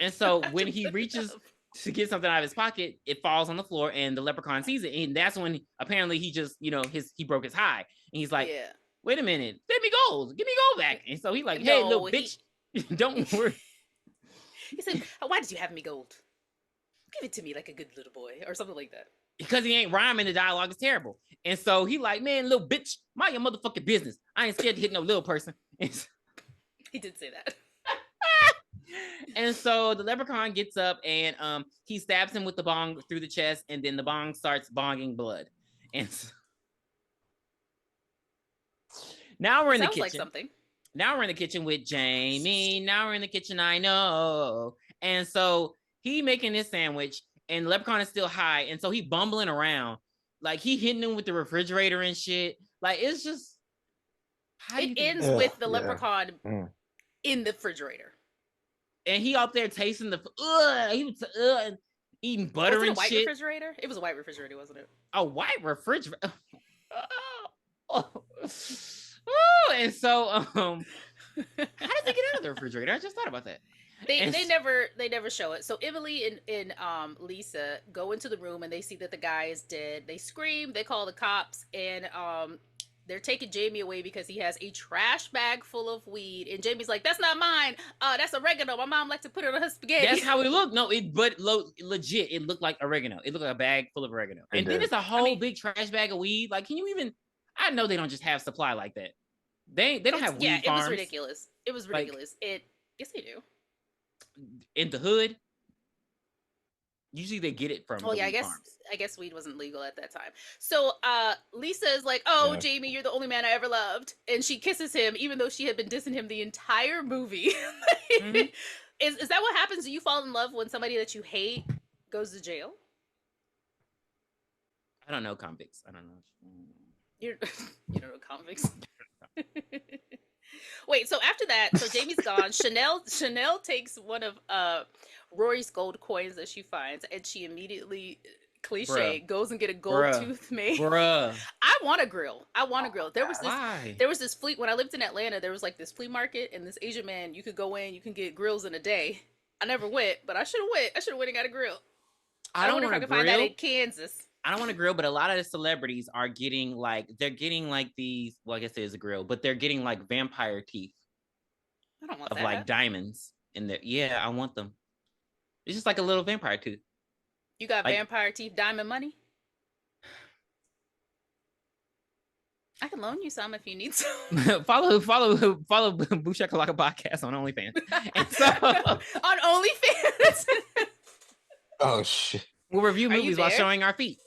And so when he reaches to get something out of his pocket, it falls on the floor and the leprechaun sees it. And that's when apparently he just, he broke his high. And he's like, wait a minute, give me gold back. And so he's like, hey, little bitch, don't worry. He said, why did you have me gold? Give it to me like a good little boy or something like that. Because he ain't rhyming, the dialogue is terrible. And so he like, man, little bitch, mind your motherfucking business. I ain't scared to hit no little person. He did say that. And so the leprechaun gets up and he stabs him with the bong through the chest, and then the bong starts bonging blood. And so now we're in the kitchen. Like something. Now we're in the kitchen with Jamie. Now we're in the kitchen, I know. And so he making this sandwich, and the leprechaun is still high, and so he bumbling around. Like, he hitting him with the refrigerator and shit. Like, it's just... It ends with the leprechaun in the refrigerator. And he out there tasting the... he was eating butter and shit. Was it a white refrigerator? It was a white refrigerator, wasn't it? A white refrigerator? And so... how did they get out of the refrigerator? I just thought about that. They never show it. So Emily and Lisa go into the room and they see that the guy is dead. They scream, they call the cops, and they're taking Jamie away because he has a trash bag full of weed. And Jamie's like, that's not mine. That's oregano. My mom likes to put it on her spaghetti. That's how it looked. No, legit, it looked like oregano. It looked like a bag full of oregano. And then it's a whole big trash bag of weed. Like, can you even... I know they don't just have supply like that. They don't have weed farms. Yeah, it was ridiculous. It was ridiculous. Yes, they do. In the hood, usually they get it from I guess weed wasn't legal at that time. So Lisa is like, Jamie, you're the only man I ever loved, and she kisses him even though she had been dissing him the entire movie. Mm-hmm. Is that what happens? Do you fall in love when somebody that you hate goes to jail? I don't know convicts. I don't know. You don't know convicts. Wait, so after that, so Jamie's gone. Chanel takes one of Rory's gold coins that she finds, and she immediately, goes and get a gold tooth made. I want a grill. There was this flea when I lived in Atlanta. There was like this flea market, and this Asian man, you could go in, you can get grills in a day. I never went, but I should have went. I should have went and got a grill. I wonder if I can find that in Kansas. I don't want to grill, but a lot of the celebrities are getting these, well, I guess it is a grill, but they're getting like vampire teeth. I don't want of that. Like diamonds in there. Yeah, I want them. It's just like a little vampire tooth. You got vampire teeth diamond money? I can loan you some if you need some. follow Boo Shakalaka Podcast on OnlyFans. And so, on OnlyFans? Oh, shit. We'll review movies while showing our feet.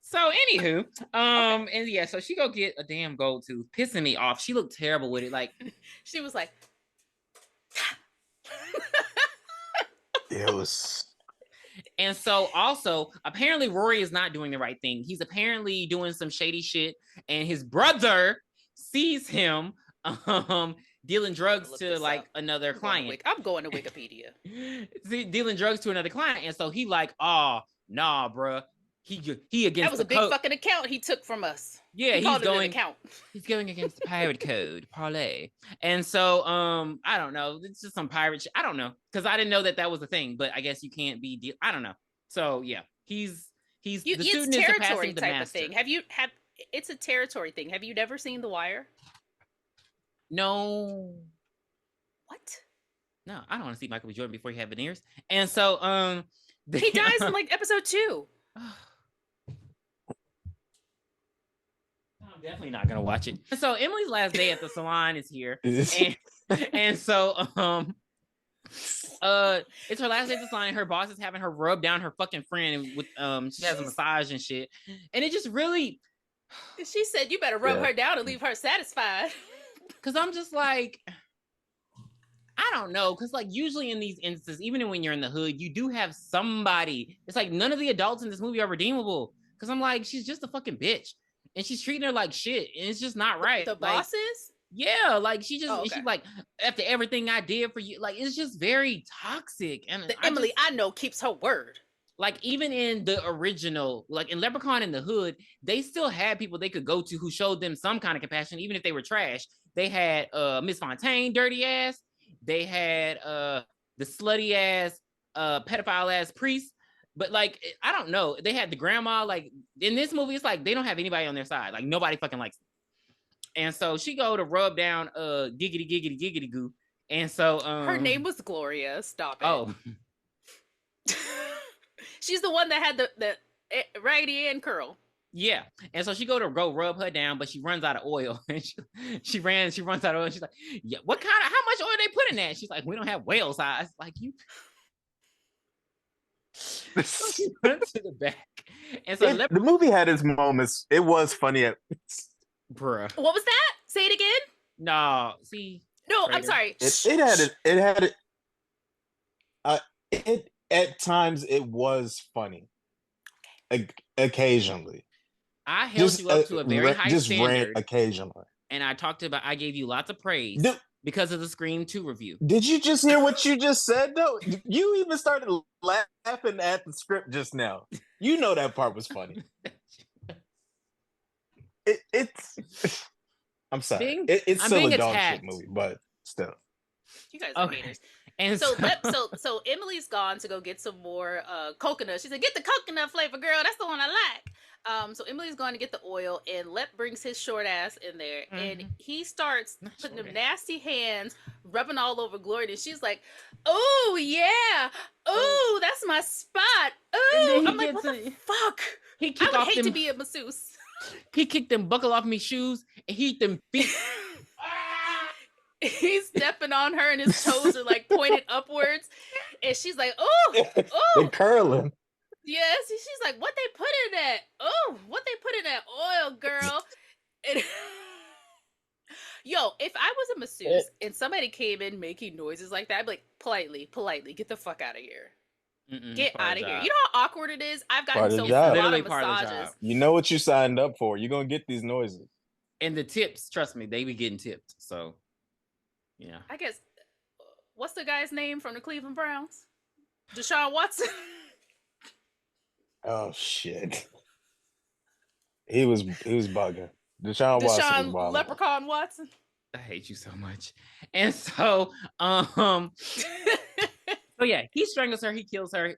So, anywho, and yeah, so she go get a damn gold tooth, pissing me off. She looked terrible with it. Like, she was like, it was. And so, also, apparently, Rory is not doing the right thing. He's apparently doing some shady shit, and his brother sees him dealing drugs to like another client. I'm going to Wikipedia. Dealing drugs to another client, and so he like, oh nah, bruh. He against that was a big fucking account he took from us. Yeah, he's going against the pirate code parlay. And so I don't know. It's just some pirate shit. I don't know, because I didn't know that was a thing. But I guess you can't be. I don't know. So yeah, he's the student is surpassing the master. Of thing. It's a territory thing. Have you never seen The Wire? No. What? No, I don't want to see Michael B. Jordan before he had veneers. And so he dies in like episode 2. I'm definitely not gonna watch it. So Emily's last day at the salon is here. and so it's her last day at the salon, and her boss is having her rub down her fucking friend with she has a massage and shit. And it just really she said you better rub her down and leave her satisfied. Cause I'm just like, I don't know, because like usually in these instances, even when you're in the hood, you do have somebody. It's like none of the adults in this movie are redeemable. Because I'm like, she's just a fucking bitch, and she's treating her like shit, and it's just not right. The Like, bosses? yeah, like she's okay. like, after everything I did for you, like it's just very toxic. And Emily I know keeps her word. Like even in the original, like in Leprechaun in the Hood, they still had people they could go to who showed them some kind of compassion, even if they were trash. They had Miss Fontaine, dirty ass. They had the slutty ass, pedophile ass priest. But like, I don't know. They had the grandma. Like in this movie, it's like they don't have anybody on their side. Like nobody fucking likes them. And so she go to rub down giggity giggity giggity goo. And so her name was Gloria. Stop it. Oh. She's the one that had the Raggedy Ann curl. Yeah, and so she go rub her down, but she runs out of oil. And she runs out of oil. And she's like, "Yeah, how much oil they put in that?" She's like, "We don't have whale size." Like you. She went to the back, and so the movie had its moments. It was funny. Bruh. What was that? Say it again. No, see. No, I'm sorry. It at times it was funny. Occasionally. I held you up to a very high standard. Occasionally. And I gave you lots of praise because of the Scream 2 review. Did you just hear what you just said, though? You even started laughing at the script just now. You know that part was funny. It's I'm sorry. It's still a dog shit movie, but still. You guys are haters. And so Emily's gone to go get some more coconut. She said, "Get the coconut flavor, girl. That's the one I like." So Emily's going to get the oil, and Lep brings his short ass in there, and he starts putting them nasty hands rubbing all over Gloria, and she's like, "Oh yeah, oh that's my spot." Oh, I'm like, what the fuck? I would hate to be a masseuse. He kicked them buckle off me shoes and he hit them feet. He's stepping on her and his toes are like pointed upwards, and she's like, "Oh, oh, they're curling." Yes, she's like, "What they put in that? Oh, what they put in that oil, girl?" And yo, if I was a masseuse and somebody came in making noises like that, I'd be like, politely, get the fuck out of here. Get out of here. You know how awkward it is? I've gotten so a lot of massages. You know what you signed up for. You're gonna get these noises. And the tips, trust me, they be getting tipped. So yeah. I guess what's the guy's name from the Cleveland Browns? Deshaun Watson. Oh shit. He was bugging. Deshaun Watson was Leprechaun Watson. I hate you so much. And so so yeah, he strangles her, he kills her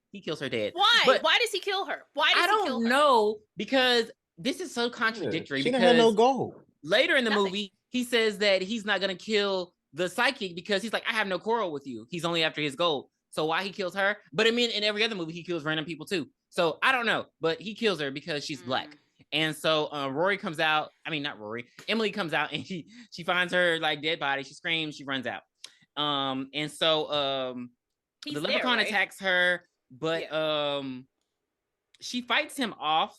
dead. Why? But why does he kill her? Why does he kill her? I don't know, because this is so contradictory. She didn't have no goal. Later in the movie, he says that he's not gonna kill the psychic because he's like, I have no quarrel with you. He's only after his gold. So why he kills her? But I mean, in every other movie, he kills random people too. So I don't know, but he kills her because she's black. And so Rory comes out. I mean, not Rory. Emily comes out and she finds her like dead body. She screams. She runs out. And so the leprechaun attacks her, but she fights him off.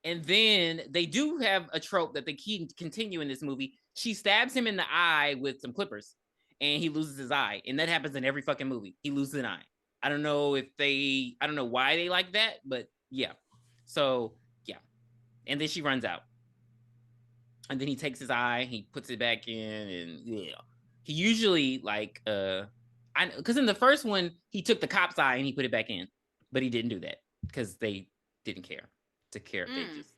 And then they do have a trope that they continue in this movie. She stabs him in the eye with some clippers, and he loses his eye. And that happens in every fucking movie. He loses an eye. I don't know why they like that, but yeah. So yeah. And then she runs out. And then he takes his eye, he puts it back in, and yeah. He usually because in the first one, he took the cop's eye and he put it back in, but he didn't do that because they didn't care.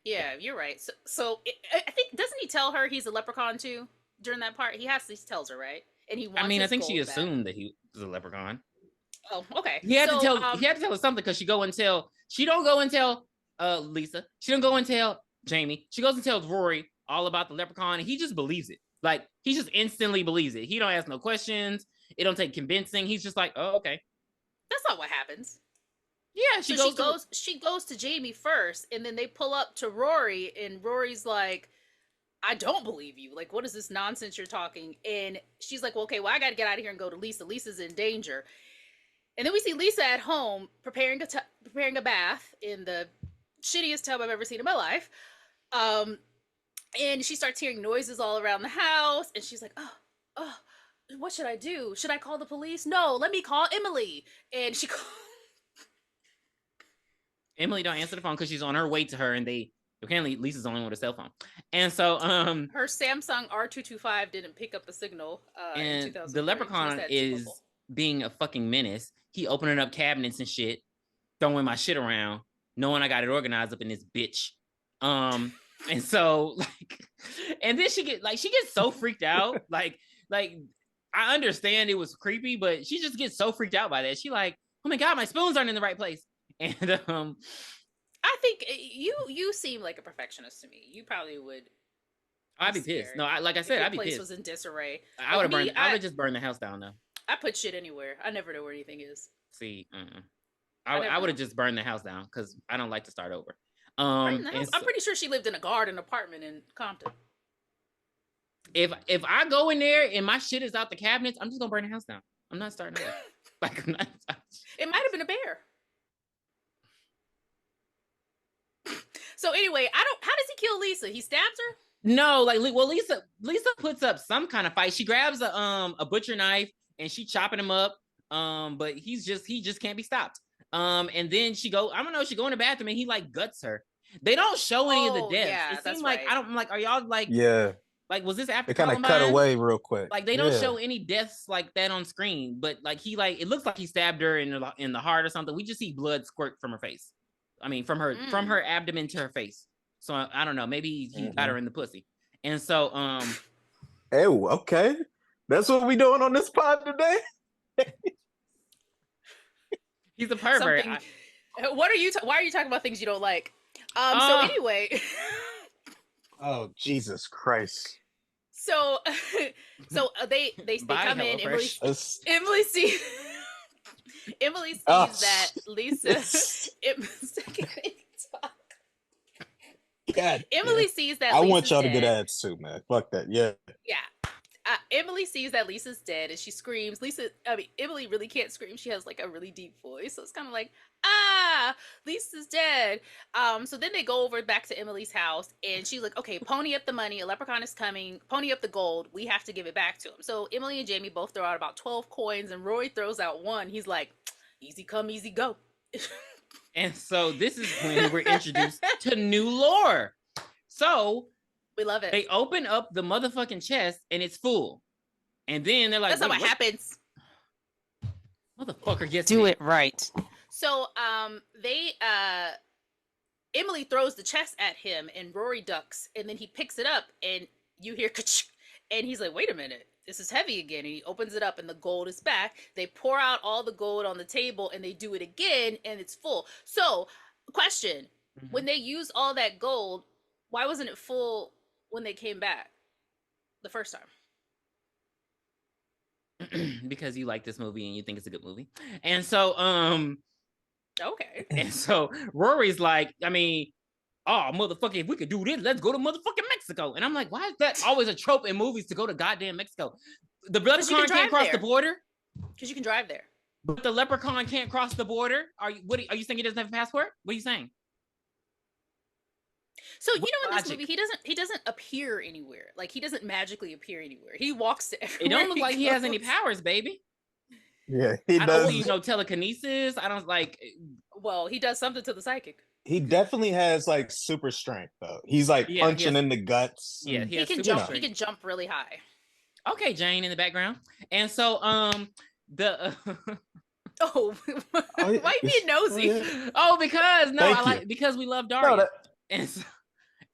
You're right. So I think, doesn't he tell her he's a leprechaun too during that part? He tells her, right? And he wants I think she assumed that he was a leprechaun. Oh, okay. He had to tell her something because she don't go and tell Lisa. She don't go and tell Jamie. She goes and tells Rory all about the leprechaun, and he just believes it. Like, he just instantly believes it. He don't ask no questions. It don't take convincing. He's just like, oh, okay. That's not what happens. Yeah, she goes to Jamie first, and then they pull up to Rory, and Rory's like, I don't believe you. Like, what is this nonsense you're talking? And she's like, well, okay, I got to get out of here and go to Lisa. Lisa's in danger. And then we see Lisa at home preparing a bath in the shittiest tub I've ever seen in my life. And she starts hearing noises all around the house, and she's like, oh, what should I do? Should I call the police? No, let me call Emily. And she called. Emily don't answer the phone because she's on her way to her, and they apparently Lisa's the only one with a cell phone. And so her Samsung R225 didn't pick up the signal in and 2003. the Leprechaun is being a fucking menace. He opening up cabinets and shit, throwing my shit around, knowing I got it organized up in this bitch. And so like, and then she gets so freaked out. like I understand it was creepy, but she just gets so freaked out by that. She like, oh my God, my spoons aren't in the right place. And I think you seem like a perfectionist to me. You probably would. I'd be pissed. No, like I said, I'd be pissed. Place was in disarray. I would have burned. I would just burn the house down though. I put shit anywhere. I never know where anything is. See, I would have just burned the house down because I don't like to start over. I'm pretty sure she lived in a garden apartment in Compton. If I go in there and my shit is out the cabinets, I'm just gonna burn the house down. I'm not starting over. Like it might have been a bear. So anyway, how does he kill Lisa? He stabs her? No, like Lisa puts up some kind of fight. She grabs a butcher knife and she chopping him up. But he just can't be stopped. And then she go in the bathroom and he like guts her. They don't show any of the deaths. Yeah, it seems like right. I'm like, are y'all like like was this after they kind of cut away real quick? Like they don't show any deaths like that on screen, but like he like it looks like he stabbed her in the heart or something. We just see blood squirt from her face. I mean from her abdomen to her face. So I don't know, maybe he got her in the pussy. And so oh, okay. That's what we doing on this pod today? He's a pervert. Why are you talking about things you don't like? So anyway. Oh, Jesus Christ. So they come in. Emily sees that Lisa God, Emily sees that I Lisa's want y'all dead. to get ads too, man. Fuck that. Yeah. Emily sees that Lisa's dead and she screams. Emily really can't scream. She has like a really deep voice. So it's kind of like, Lisa's dead. So then they go over back to Emily's house and she's like, okay, pony up the money. A leprechaun is coming. Pony up the gold. We have to give it back to him. So Emily and Jamie both throw out about 12 coins and Rory throws out one. He's like, easy come, easy go. And so this is when we're introduced to new lore. So we love it. They open up the motherfucking chest and it's full. And then they're like, that's not what happens. Motherfucker gets do it right. So Emily throws the chest at him and Rory ducks and then he picks it up and you hear ka-ch, and he's like, wait a minute, this is heavy again. And he opens it up and the gold is back. They pour out all the gold on the table and they do it again and it's full. So question, when they use all that gold, why wasn't it full when they came back the first time? Because you like this movie and you think it's a good movie. And so okay. And so Rory's like, I mean, oh motherfucker, if we could do this, let's go to motherfucking Mexico. And I'm like, why is that always a trope in movies to go to goddamn Mexico? The leprechaun can't cross the border? Because you can drive there. But the leprechaun can't cross the border? Are you saying he doesn't have a passport? What are you saying? So you know, in this movie, he doesn't appear anywhere. Like he doesn't magically appear anywhere. He walks to everywhere. It don't look like he has any powers, baby. Yeah, he does. I don't see no telekinesis. I don't like. Well, he does something to the psychic. He definitely has like super strength though. He's like punching in the guts. Yeah, he can jump. He can jump really high. Okay, Jane in the background, and so the. Oh, why you being nosy? Oh, because we love Daria. No,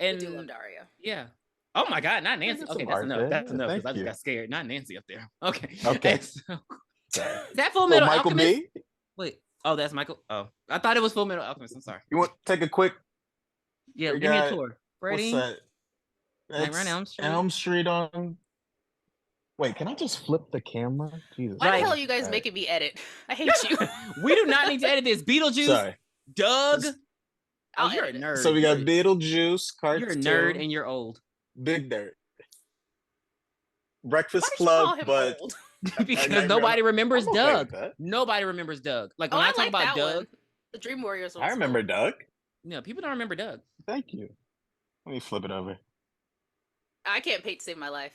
and we do love Daria. Yeah. Oh my God, not Nancy. Okay, that's enough. That's enough because I just got scared. Not Nancy up there. Okay. So, is that Full Metal Michael Alchemist? B? Wait. Oh, that's Michael. Oh, I thought it was Full Metal Alchemist. I'm sorry. You want to take a quick? Yeah, give me a tour. Freddie. What's that? That's Elm Street on. Wait, can I just flip the camera? Jesus. Why the hell are you guys making me edit? I hate you. We do not need to edit this. Beetlejuice. Sorry. Doug. Oh, you're a nerd. So we got Beetlejuice, cartoon. You're a nerd and you're old. Big nerd. Breakfast Club, but because nobody remembers Doug. Nobody remembers Doug. Like when I talk about Doug, the Dream Warriors. I remember Doug. No, people don't remember Doug. Thank you. Let me flip it over. I can't paint to save my life.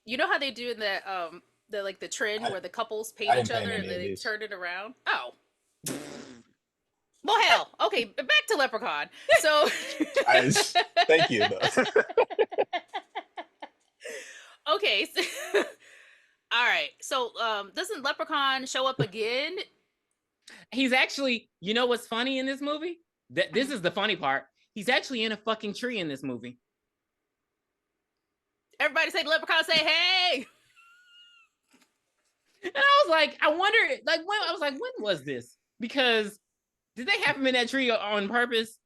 You know how they do in the like the trend I, where the couples I paint didn't each paint other and any then of they these. turn it around? Oh. Well, hell. Okay, back to Leprechaun. So I thank you though. okay. All right. So doesn't Leprechaun show up again? He's actually, you know what's funny in this movie? This is the funny part. He's actually in a fucking tree in this movie. Everybody say the Leprechaun say hey. And I was like, I wonder, like, when was this? Because did they have him in that tree on purpose?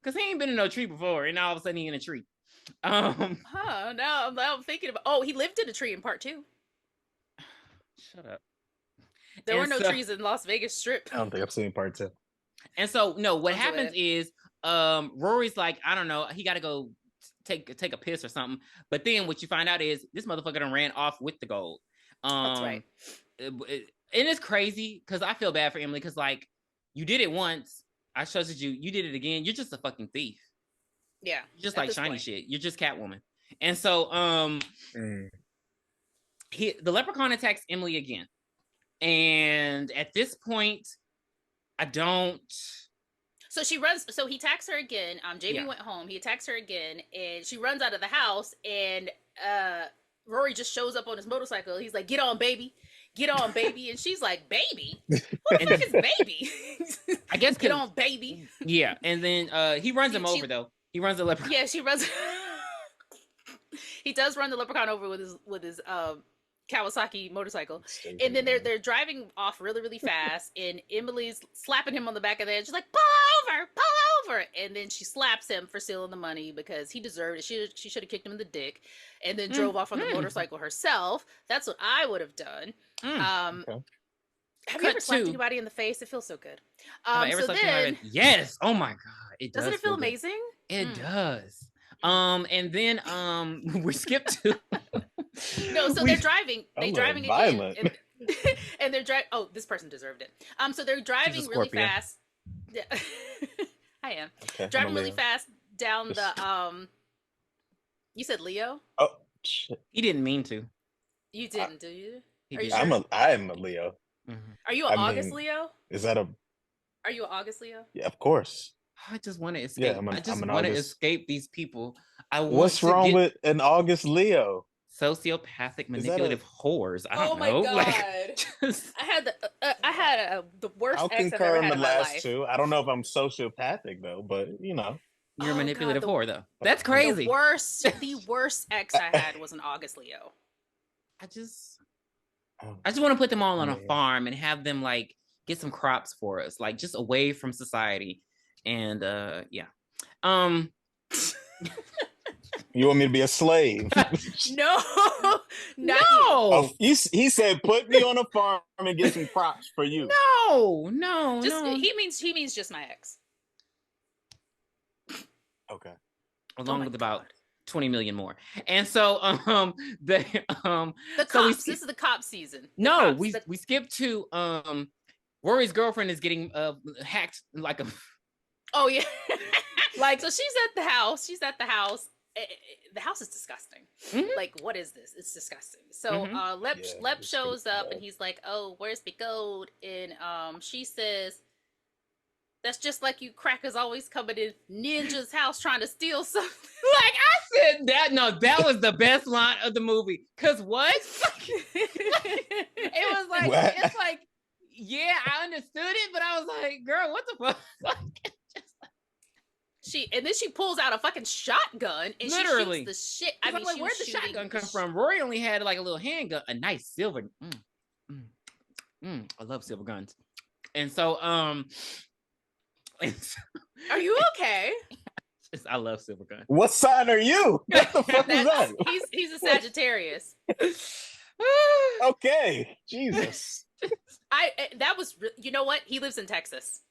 Because he ain't been in no tree before, and all of a sudden he in a tree. Now I'm thinking about. Oh, he lived in a tree in part 2. Shut up. There were no trees in Las Vegas Strip. I don't think I've seen part 2. And so, no, what happens is, Rory's like, I don't know, he got to go take a piss or something. But then what you find out is this motherfucker done ran off with the gold. That's right. And it's crazy because I feel bad for Emily because, like, you did it once. I trusted you. You did it again. You're just a fucking thief. Yeah. You're just like shiny shit. You're just Catwoman. And so, the Leprechaun attacks Emily again. And at this point, I don't. So she runs. So he attacks her again. Jamie went home. He attacks her again, and she runs out of the house. And Rory just shows up on his motorcycle. He's like, "Get on, baby! Get on, baby!" And she's like, "Baby? Who the fuck is baby?" I guess get on, baby. Yeah, and then he runs him over though. He runs the Leprechaun. Yeah, she runs. He does run the Leprechaun over with his Kawasaki motorcycle, and then they're driving off really, really fast, and Emily's slapping him on the back of the head. She's like, pull over, and then she slaps him for stealing the money because he deserved it. She should have kicked him in the dick, and then drove off on the motorcycle herself. That's what I would have done. Okay. Have you ever slapped anybody in the face? It feels so good. Yes. Oh my god, it does. Doesn't it feel amazing? It does. And then we skip to. No, so they're driving. They're driving violent. again, and they're driving. Oh, this person deserved it. So they're driving really fast. Yeah. I am driving really fast down the. You said Leo. Oh shit! He didn't mean to. You didn't, do you? I am a Leo. Mm-hmm. Are you an August Leo? Is that a? Are you an August Leo? Yeah, of course. I just want to escape. Yeah, I just want to escape these people. What's wrong with an August Leo? Sociopathic, manipulative whores. I don't know. Oh my god! I had the worst ex I've ever had in my life. Two. I don't know if I'm sociopathic though, but you know, you're a manipulative whore though. That's crazy. The worst ex I had was an August Leo. I just want to put them all on a farm and have them like get some crops for us, like just away from society. And yeah. You want me to be a slave? No. Oh, he said, "Put me on a farm and get some crops for you." No. He means just my ex. Okay. Along with about 20 million more. And so the cops. This is the cop season. We skip to Rory's girlfriend is getting hacked like a. Oh yeah. Like, so she's at the house. The house is disgusting. Mm-hmm. Like, what is this? It's disgusting. So Lep shows up and he's like, "Oh, where's the gold?" And she says, "That's just like you crackers always coming in Ninja's house trying to steal something." Like I said that. No, that was the best line of the movie. Cause what? It was like what? It's like, yeah, I understood it, but I was like, girl, what the fuck? And then she pulls out a fucking shotgun and literally she shoots the shit. I mean, like, where'd the shotgun come from? Rory only had like a little handgun, a nice silver. I love silver guns. And so, are you okay? I love silver guns. What sign are you? What the fuck is that? He's a Sagittarius. Okay, Jesus. You know what? He lives in Texas.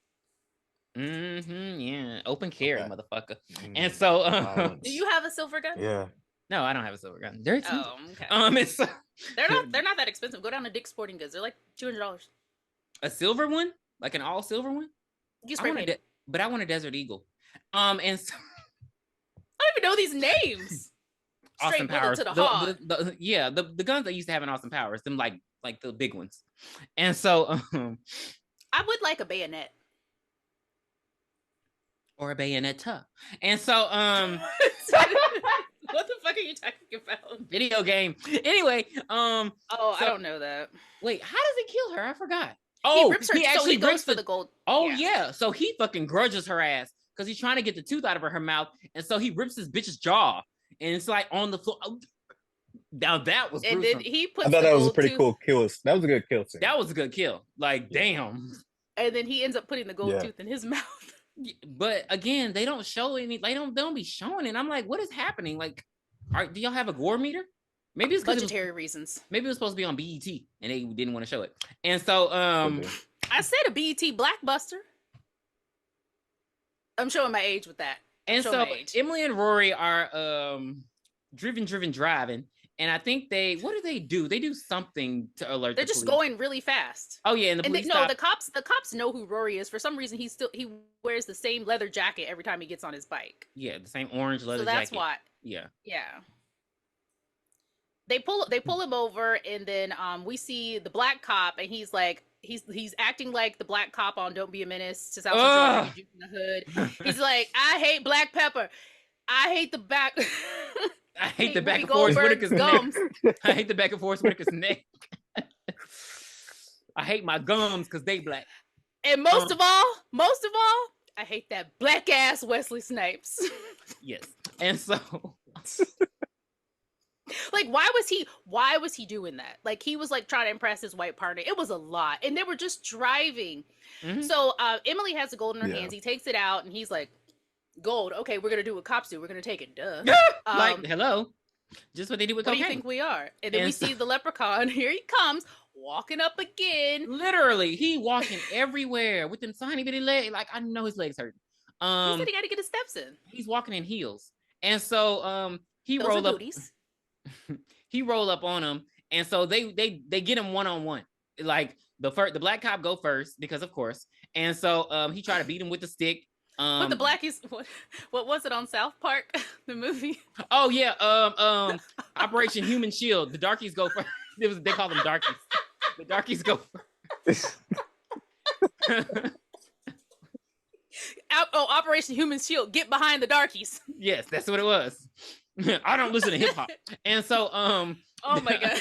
Yeah, open carry, motherfucker. And so, do you have a silver gun? Yeah. No, I don't have a silver gun. They're expensive. Oh, okay. They're not that expensive. Go down to Dick's Sporting Goods. They're like $200. A silver one, like an all silver one. You spray paint. But I want a Desert Eagle. And so I don't even know these names. Austin Straight bullet Powers. to the heart. The guns they used to have in Austin Powers, them like the big ones. And so I would like a bayonet. Or a bayonetta. And so What the fuck are you talking about? Video game. Anyway, I don't know that. Wait, how does he kill her? I forgot. He rips her. He goes for the gold. Oh yeah. So he fucking grudges her ass because he's trying to get the tooth out of her mouth, and so he rips his bitch's jaw, and it's like on the floor. Now that was gruesome. And then he puts. I thought that was a pretty cool kill. That was a good kill scene. That was a good kill. Like damn. And then he ends up putting the gold tooth in his mouth. But again, they don't show any. They don't be showing it. I'm like, what is happening? Like, do y'all have a gore meter? Maybe it's budgetary reasons. Maybe it was supposed to be on BET and they didn't want to show it. And so I said a BET Blackbuster. I'm showing my age with that. And so Emily and Rory are driving. And I think what do? They do something to alert They're the just police. going really fast. Oh yeah, and the police the cops know who Rory is. For some reason he wears the same leather jacket every time he gets on his bike. Yeah, the same orange leather jacket. So that's why. Yeah. Yeah. They pull him over, and then we see the black cop, and he's like he's acting like the black cop on Don't Be a Menace to South Central in the Hood. He's like, I hate black pepper. I hate the back. I hate the back of Forrest Whitaker's gums. I hate the back of Forrest Whitaker's neck. I hate my gums because they black. And most of all, I hate that black ass Wesley Snipes. Yes. And so like why was he doing that? Like he was like trying to impress his white partner. It was a lot. And they were just driving. Mm-hmm. So Emily has the gold in her hands. He takes it out and he's like, gold. Okay, we're gonna do what cops do. We're gonna take it. Duh. Like, hello. Just what they do with cocaine. What do you think we are? And then we see the leprechaun. Here he comes, walking up again. Literally, he walking everywhere with them tiny bitty legs. Like I know his legs hurt. He said he got to get his steps in. He's walking in heels, and so he rolled up. He roll up on him, and so they get him one-on-one. Like the black cop go first because of course, and so he tried to beat him with the stick. But the blackies, what was it on South Park, the movie? Oh yeah, Operation Human Shield. The darkies go first. They call them darkies. The darkies go first. Operation Human Shield. Get behind the darkies. Yes, that's what it was. I don't listen to hip hop, and so oh my god.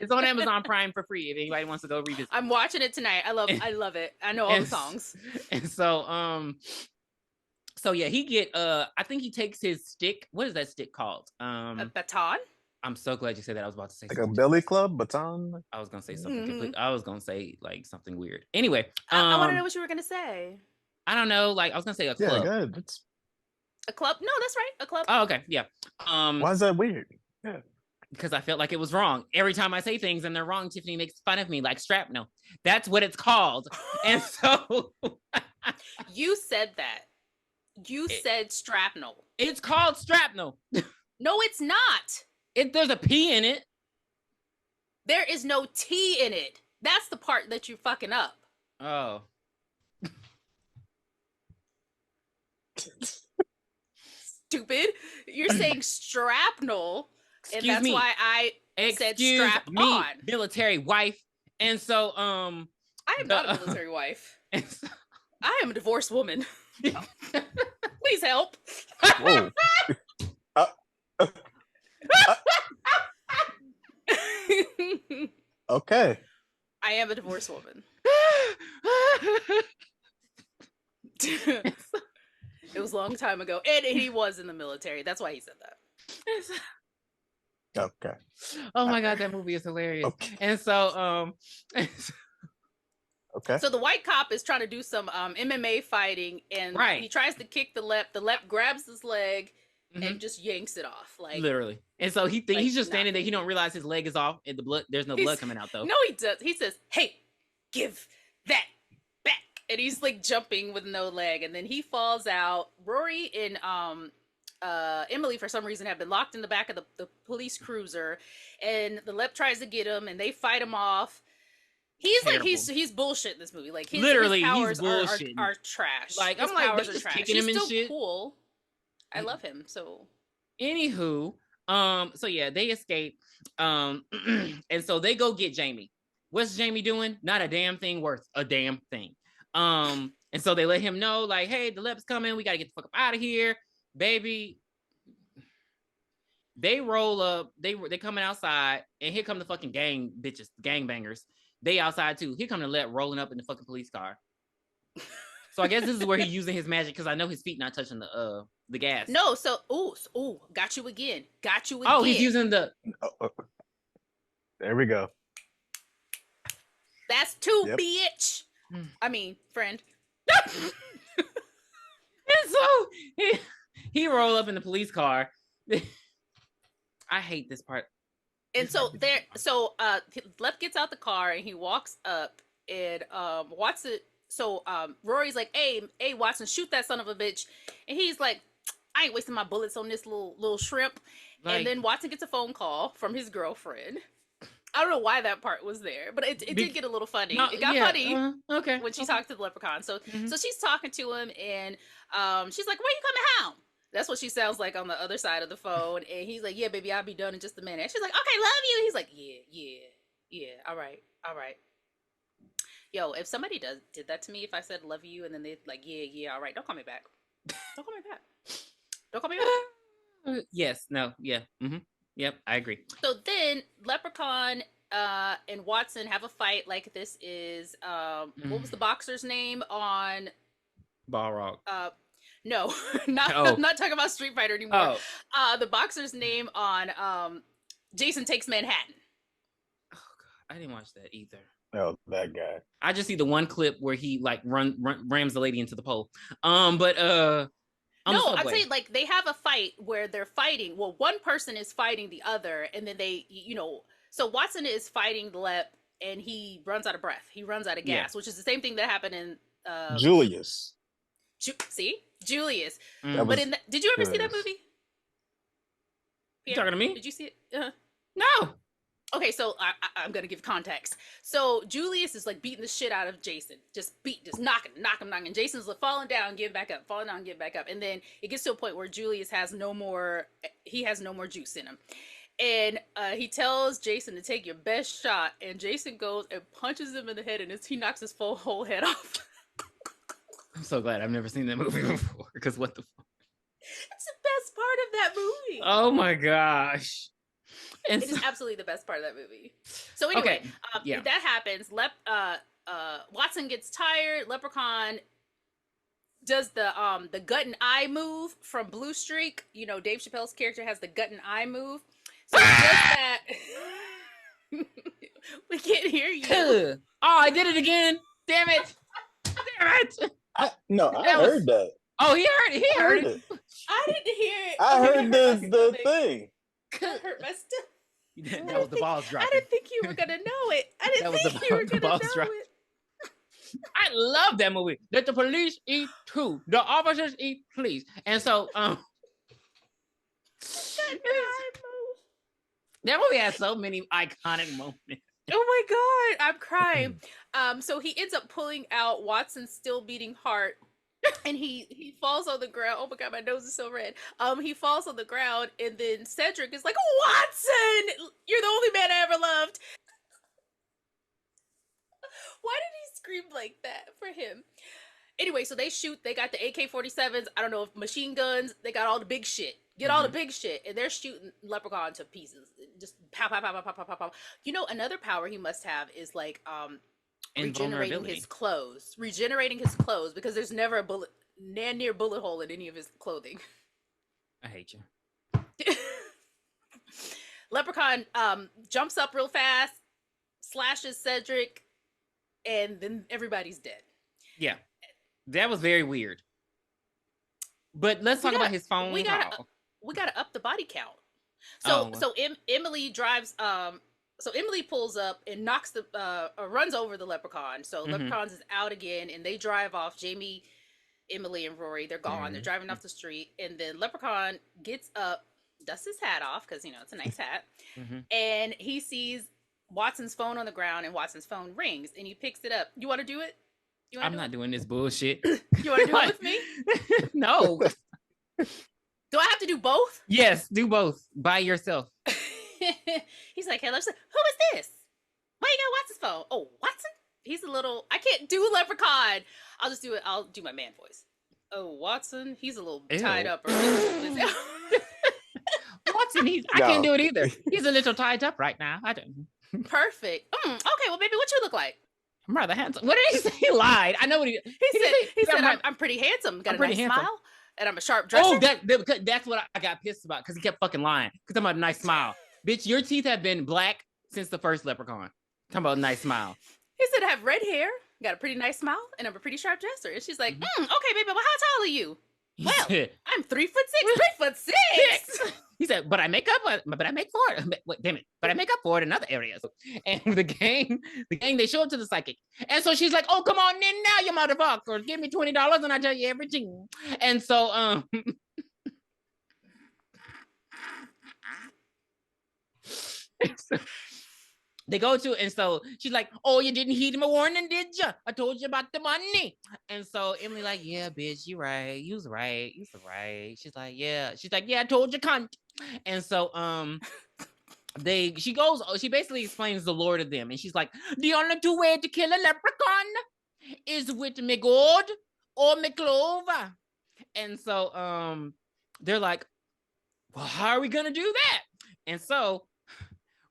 It's on Amazon Prime for free if anybody wants to go revisit. I'm watching it tonight. I love it. I know all the songs. And so yeah, he get I think he takes his stick. What is that stick called? A baton? I'm so glad you said that. I was about to say like a billy club baton. I was gonna say something completely. I was gonna say like something weird. Anyway, I want to know what you were gonna say. I don't know. Like I was gonna say a club. Yeah, good. A club? No, that's right. A club. Oh, okay. Yeah. Why is that weird? Yeah. Because I felt like it was wrong. Every time I say things and they're wrong, Tiffany makes fun of me like shrapnel. That's what it's called. And so you said that. You said shrapnel. It's called shrapnel. No, it's not. There's a P in it. There is no T in it. That's the part that you're fucking up. Oh. Stupid. You're saying shrapnel. Excuse and that's me. why I said strap on. Military wife. And so I am not a military wife. I am a divorced woman. Please help. Whoa. Okay. I am a divorced woman. It was a long time ago. And he was in the military. That's why he said that. Okay. Oh my god, that movie is hilarious. Okay. And so okay. So the white cop is trying to do some MMA fighting, and he tries to kick the lep. The lep grabs his leg and just yanks it off, like literally. And so he's just standing there. He don't realize his leg is off, and there's no blood coming out though. No, he does. He says, "Hey, give that back," and he's like jumping with no leg, and then he falls out. Rory and Emily, for some reason, have been locked in the back of the police cruiser, and the lep tries to get him, and they fight him off. He's terrible. Like he's bullshit in this movie. Like his powers he's are trash. Like his I'm like powers are trash. Kicking him he's and still shit. Cool. I love him. So anywho, so yeah, they escape. And so they go get Jamie. What's Jamie doing? Not a damn thing worth a damn thing. And so they let him know, like, hey, the lep's coming. We gotta get the fuck up out of here, baby. They roll up. They coming outside, and here come the fucking gang bitches, gangbangers. They outside too. Here come the lep rolling up in the fucking police car. So I guess this is where he's using his magic because I know his feet not touching the gas. no, so got you again. Got you again. Oh, he's using the. There we go. That's two, Yep. bitch. I mean, friend. And so he roll up in the police car. I hate this part. And so Lep gets out the car and he walks up and Watson. So Rory's like, hey, Watson, shoot that son of a bitch. And he's like, I ain't wasting my bullets on this little shrimp. Like, and then Watson gets a phone call from his girlfriend. I don't know why that part was there, but it did get a little funny. No, it got yeah, funny okay. when she talked to the leprechaun. So Mhm. so she's talking to him and she's like, when you coming home? That's what she sounds like on the other side of the phone. And he's like, yeah, baby, I'll be done in just a minute. And she's like, okay, love you. And he's like, yeah. All right. Yo, if somebody did that to me, if I said love you and then they like, yeah, all right, don't call me back. Don't call me back. Don't call me back. Yes, no, yeah. Mm-hmm. Yep, I agree. So then Leprechaun and Watson have a fight like this is what was the boxer's name on Balrog. no, not not talking about Street Fighter anymore. The boxer's name on Jason Takes Manhattan. Oh god, I didn't watch that either. Oh, that guy. I just see the one clip where he like rams the lady into the pole. No, I'm saying like they have a fight where they're fighting. Well, one person is fighting the other, and then they, so Watson is fighting the Lep, and he runs out of breath. He runs out of gas, which is the same thing that happened in Julius. Julius. Mm. But did you ever see that movie? You talking to me? Did you see it? No. Okay, so I'm gonna give context. So Julius is like beating the shit out of Jason, just knocking. Jason's like falling down, getting back up, and then it gets to a point where Julius has no more juice in him, and he tells Jason to take your best shot, and Jason goes and punches him in the head, and he knocks his whole head off. I'm so glad I've never seen that movie before. Because what the fuck? It's the best part of that movie. Oh my gosh. And it is absolutely the best part of that movie. So anyway, that happens. Watson gets tired. Leprechaun does the gut and eye move from Blue Streak. You know, Dave Chappelle's character has the gut and eye move. So he does that. We can't hear you. Oh, I did it again. Damn it. I heard that. Oh, he heard it. He heard it. I didn't hear it. I heard the thing. That hurt my stomach. That was the balls dropping. I didn't think you were gonna know it. I didn't think you were gonna know it. I love that movie. Let the police eat too. The officers eat, please. And so, that movie has so many iconic moments. Oh my god, I'm crying. So he ends up pulling out Watson's still beating heart. And he falls on the ground. Oh my god, my nose is so red. He falls on the ground, and then Cedric is like, Watson, you're the only man I ever loved. Why did he scream like that for him? Anyway, so they shoot. They got the AK-47s. I don't know if machine guns. They got all the big shit. All the big shit, and they're shooting Leprechaun to pieces. Just pow, pow, pow, pow, pow, pow, pow. You know, another power he must have is like regenerating his clothes because there's never a near bullet hole in any of his clothing. I hate you. Leprechaun jumps up real fast, slashes Cedric, and then everybody's dead. Yeah, that was very weird. But let's talk about his phone call. We gotta up the body count. So Emily drives. So Emily pulls up and knocks runs over the leprechaun. So Leprechaun's is out again, and they drive off. Jamie, Emily, and Rory, they're gone. They're driving off the street, and then Leprechaun gets up, dusts his hat off because it's a nice hat, and he sees Watson's phone on the ground, and Watson's phone rings, and he picks it up. You want to do it? I'm not doing this bullshit. You want to do it with me? No. Do I have to do both? Yes, do both by yourself. He's like, hey, who is this? Why you got Watson's phone? Oh, Watson? He's a little, I can't do Leprechaun. I'll do my man voice. Oh, Watson, he's a little tied up. Watson, I can't do it either. He's a little tied up right now. I don't. Perfect. Okay, well, baby, what you look like? I'm rather handsome. What did he say? He lied. I know what he said. I'm pretty handsome. Got a nice smile, and I'm a sharp dresser. Oh, that's what I got pissed about because he kept fucking lying. Because I'm about a nice smile, bitch. Your teeth have been black since the first Leprechaun. Talking about a nice smile. He said I have red hair, got a pretty nice smile, and I'm a pretty sharp dresser. And she's like, okay, baby, well, how tall are you? Well, I'm 3'6". 3'6". He said, but I make up for it. Wait, damn it. But I make up for it in other areas. And the gang, they show up to the psychic. And so she's like, oh, come on in now, you motherfucker. Give me $20 and I tell you everything. And so, they go to, and so she's like, oh, you didn't heed my warning, did you? I told you about the money. And so Emily like, yeah, bitch, you right. You's right. She's like, yeah, I told you, cunt. And so, she basically explains the lore to them. And she's like, the only two ways to kill a leprechaun is with me gold or me clover. And so, they're like, well, how are we going to do that? And so,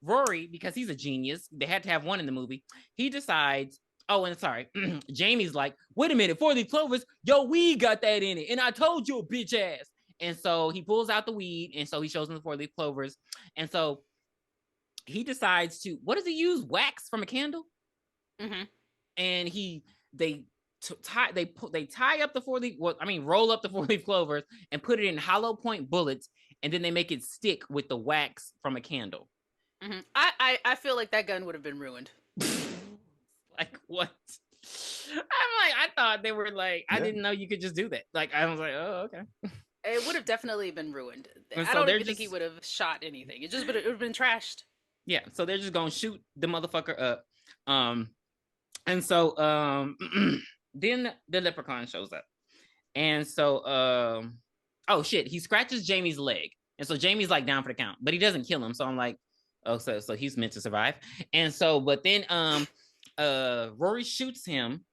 Rory, because he's a genius, they had to have one in the movie. He decides, Jamie's like, wait a minute, 4 leaf clovers, yo, weed got that in it. And I told you, bitch ass. And so he pulls out the weed, and so he shows him the 4 leaf clovers. And so he decides to, what does he use? Wax from a candle? Mm-hmm. And they tie up the 4 leaf, roll up the 4 leaf clovers and put it in hollow point bullets, and then they make it stick with the wax from a candle. Mm-hmm. I feel like that gun would have been ruined. Like what? I'm like, I thought they were like, I didn't know you could just do that. Like I was like, oh, okay. It would have definitely been ruined. And I don't even think he would have shot anything. It would have been trashed. Yeah, so they're just gonna shoot the motherfucker up. And so then the leprechaun shows up. And so oh shit, he scratches Jamie's leg. And so Jamie's like down for the count, but he doesn't kill him. So I'm like, oh, so he's meant to survive. And so, but then Rory shoots him.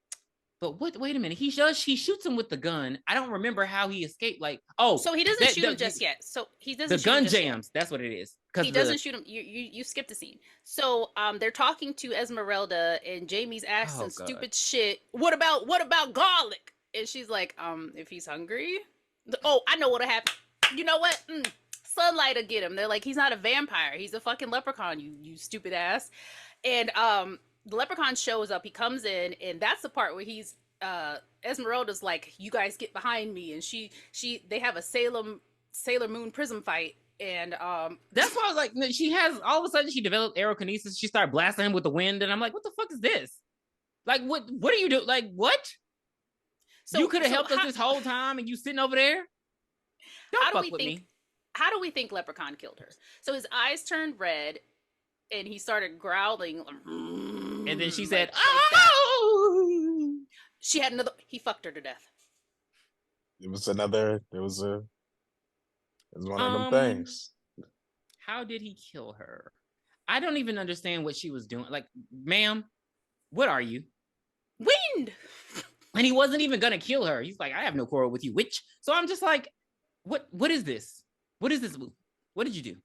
But wait a minute. He shoots him with the gun. I don't remember how he escaped. Like, oh, so he doesn't shoot him just yet. So he doesn't. The gun jams. That's what it is. He doesn't shoot him. You skipped a scene. So they're talking to Esmeralda, and Jamie's asking stupid shit. What about garlic? And she's like, if he's hungry, oh, I know what'll happen. You know what? Sunlight will get him. They're like, he's not a vampire. He's a fucking leprechaun. You stupid ass. And the leprechaun shows up. He comes in, and that's the part where he's Esmeralda's like, you guys get behind me, and they have a Sailor Moon prism fight. And that's why I was like, she has all of a sudden she developed aerokinesis. She started blasting him with the wind, and I'm like, what the fuck is this? Like, what are you doing? Like, what? So you could have helped us this whole time, and you sitting over there. Don't fuck with me. How do we think Leprechaun killed her? So his eyes turned red, and he started growling. And then she said, "Oh!" She had another. He fucked her to death. It was one of them things. How did he kill her? I don't even understand what she was doing. Like, ma'am, what are you? Wind. And he wasn't even gonna kill her. He's like, I have no quarrel with you, witch. So I'm just like, what is this? What is this move? What did you do?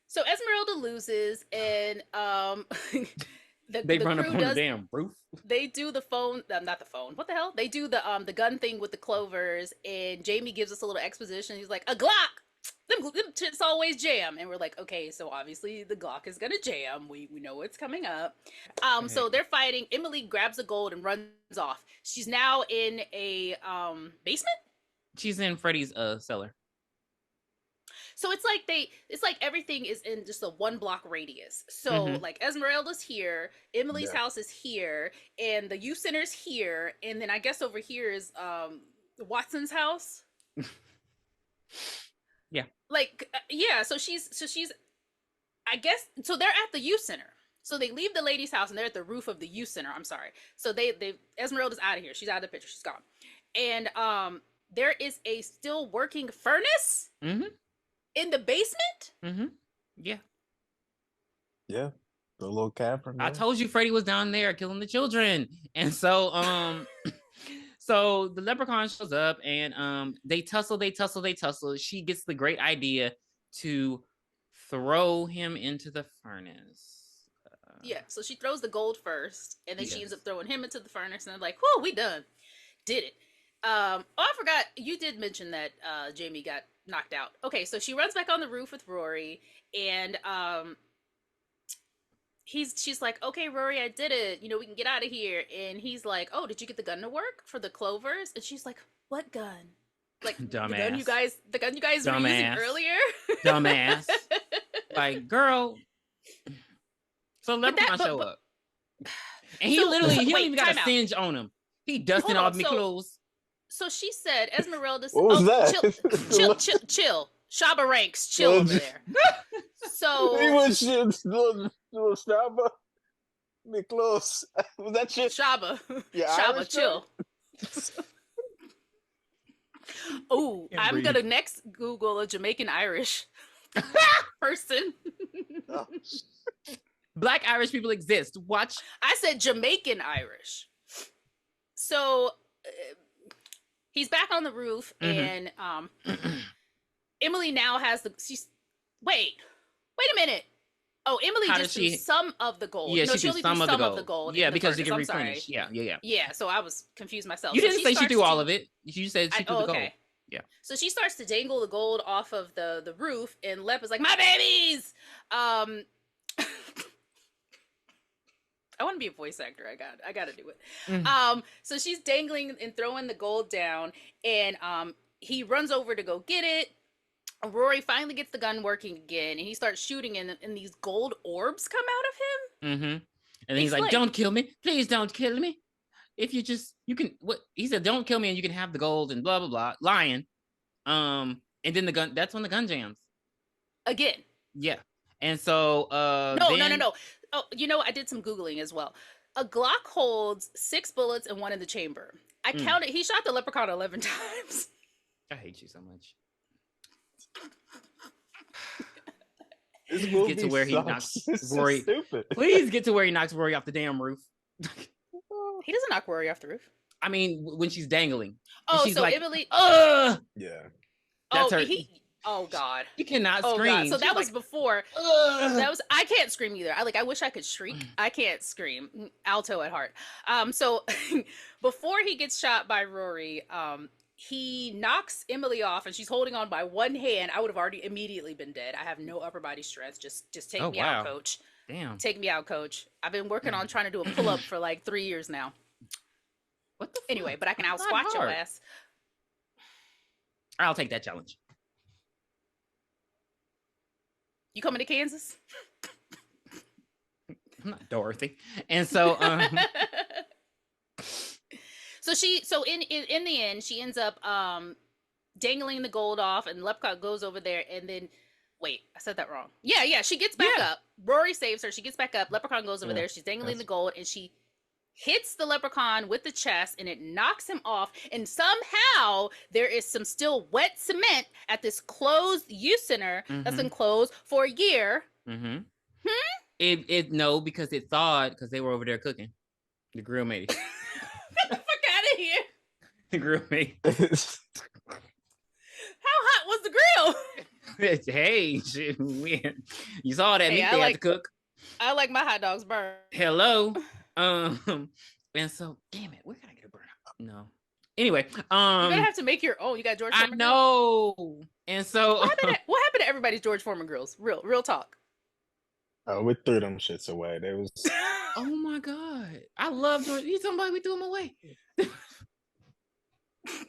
So Esmeralda loses, and they run up on the damn roof. They do the phone, not the phone. What the hell? They do the gun thing with the clovers, and Jamie gives us a little exposition. He's like, a Glock. Them shits always jam, and we're like, okay, so obviously the Glock is gonna jam. We know it's coming up. So they're fighting. Emily grabs the gold and runs off. She's now in a basement. She's in Freddy's cellar. So it's like everything is in just a 1 block radius. So like Esmeralda's here, Emily's house is here, and the youth center's here, and then I guess over here is Watson's house. Yeah. Like so she's I guess so they're at the youth center. So they leave the lady's house and they're at the roof of the youth center. I'm sorry. So they Esmeralda's out of here. She's out of the picture. She's gone. And there is a still working furnace Mm-hmm. in the basement. Mm-hmm. Yeah. Yeah, the little cavern. I Yeah. told you Freddy was down there killing the children. And so so the leprechaun shows up and they tussle. She gets the great idea to throw him into the furnace. Yeah, so she throws the gold first, and then she ends Yes. up throwing him into the furnace, and they're like, "Whoa, we done, did it." Oh, I forgot you did mention that Jamie got knocked out. Okay, so she runs back on the roof with Rory, and she's like, "Okay, Rory, I did it. You know, we can get out of here." And he's like, "Oh, did you get the gun to work for the clovers?" And she's like, "What gun? Like Dumbass. the gun you guys were using Dumbass. earlier?" Dumbass. Like, girl. So leprechaun show up. And he So- literally, he don't wait, even got a time out. singe on him. He dusting Hold on, off me so- clothes. So she said, Esmeralda. What was that? Chill. Shaba ranks, chill over there. He So was little Starbucks. Be close. Was that shit? Shaba, Yeah, Shaba, Irish chill. Oh, Can't I'm breathe. gonna next Google a Jamaican Irish person. Oh, Black Irish people exist. Watch. I said Jamaican Irish. So he's back on the roof, Mhm. and Emily now has wait a minute. Oh, Emily How just does threw she- some of the gold. Yeah, No, she only threw some threw of the gold. Yeah, in the because you furnace. can I'm replenish. sorry. Yeah. Yeah, so I was confused myself. You So didn't say she starts threw all to- of it. You said she threw the gold. Okay. Yeah. So she starts to dangle the gold off of the roof, and Lep is like, "My babies!" I want to be a voice actor. I got to do it. Mhm. So she's dangling and throwing the gold down, and he runs over to go get it. Rory finally gets the gun working again, and he starts shooting, and these gold orbs come out of him. Mm-hmm. And then he's like, Explain. "Don't kill me, please, don't kill me. If you can." What he said, "Don't kill me, and you can have the gold," and blah blah blah. Lying. And then the gun. That's when the gun jams. Again. Yeah. And so No. Oh, you know, I did some Googling as well. A Glock holds 6 bullets and 1 in the chamber. I counted, he shot the leprechaun 11 times. I hate you so much. this Please movie get to where he sucks. knocks It's so Rory. stupid. Please get to where he knocks Rory off the damn roof. He doesn't knock Rory off the roof. I mean, when she's dangling. Oh, she's so like, Emily. Ugh! Yeah. That's Oh, her. oh God. You cannot Oh scream. God. So She's that was like, before. Ugh! That was. I can't scream either. I wish I could shriek. I can't scream. Alto at heart. So before he gets shot by Rory, he knocks Emily off, and she's holding on by one hand. I would have already immediately been dead. I have no upper body strength. Just take Oh, me wow. out, coach. Damn. Take me out, coach. I've been working on trying to do a pull up for like 3 years now. What the fuck? Anyway, but I can out That's not squat your hard. ass. I'll take that challenge. You coming to Kansas? I'm not Dorothy. And so so in the end, she ends up dangling the gold off, and Leprechaun goes over there, and then wait, I said that wrong. Yeah, she gets back Yeah. up. Rory saves her. She gets back up. Leprechaun goes over Yeah, there. She's dangling that's- the gold, and she hits the leprechaun with the chest, and it knocks him off. And somehow there is some still wet cement at this closed youth center that's been closed for a year. mm-hmm. No, because it thawed because they were over there cooking. The grill made it. Get the fuck out of here! The grill made How hot was the grill? it. Hey, shit, you saw that Hey, meat I they had like- to cook. I like my hot dogs burned. Hello. And so damn it, where can I get a burn out? No. Anyway, You're gonna have to make your own. You got George I Foreman grill? know. And so What happened to everybody's George Foreman grills? Real talk. Oh, we threw them shits away. They was oh my god, I love George. You talking about we threw him away?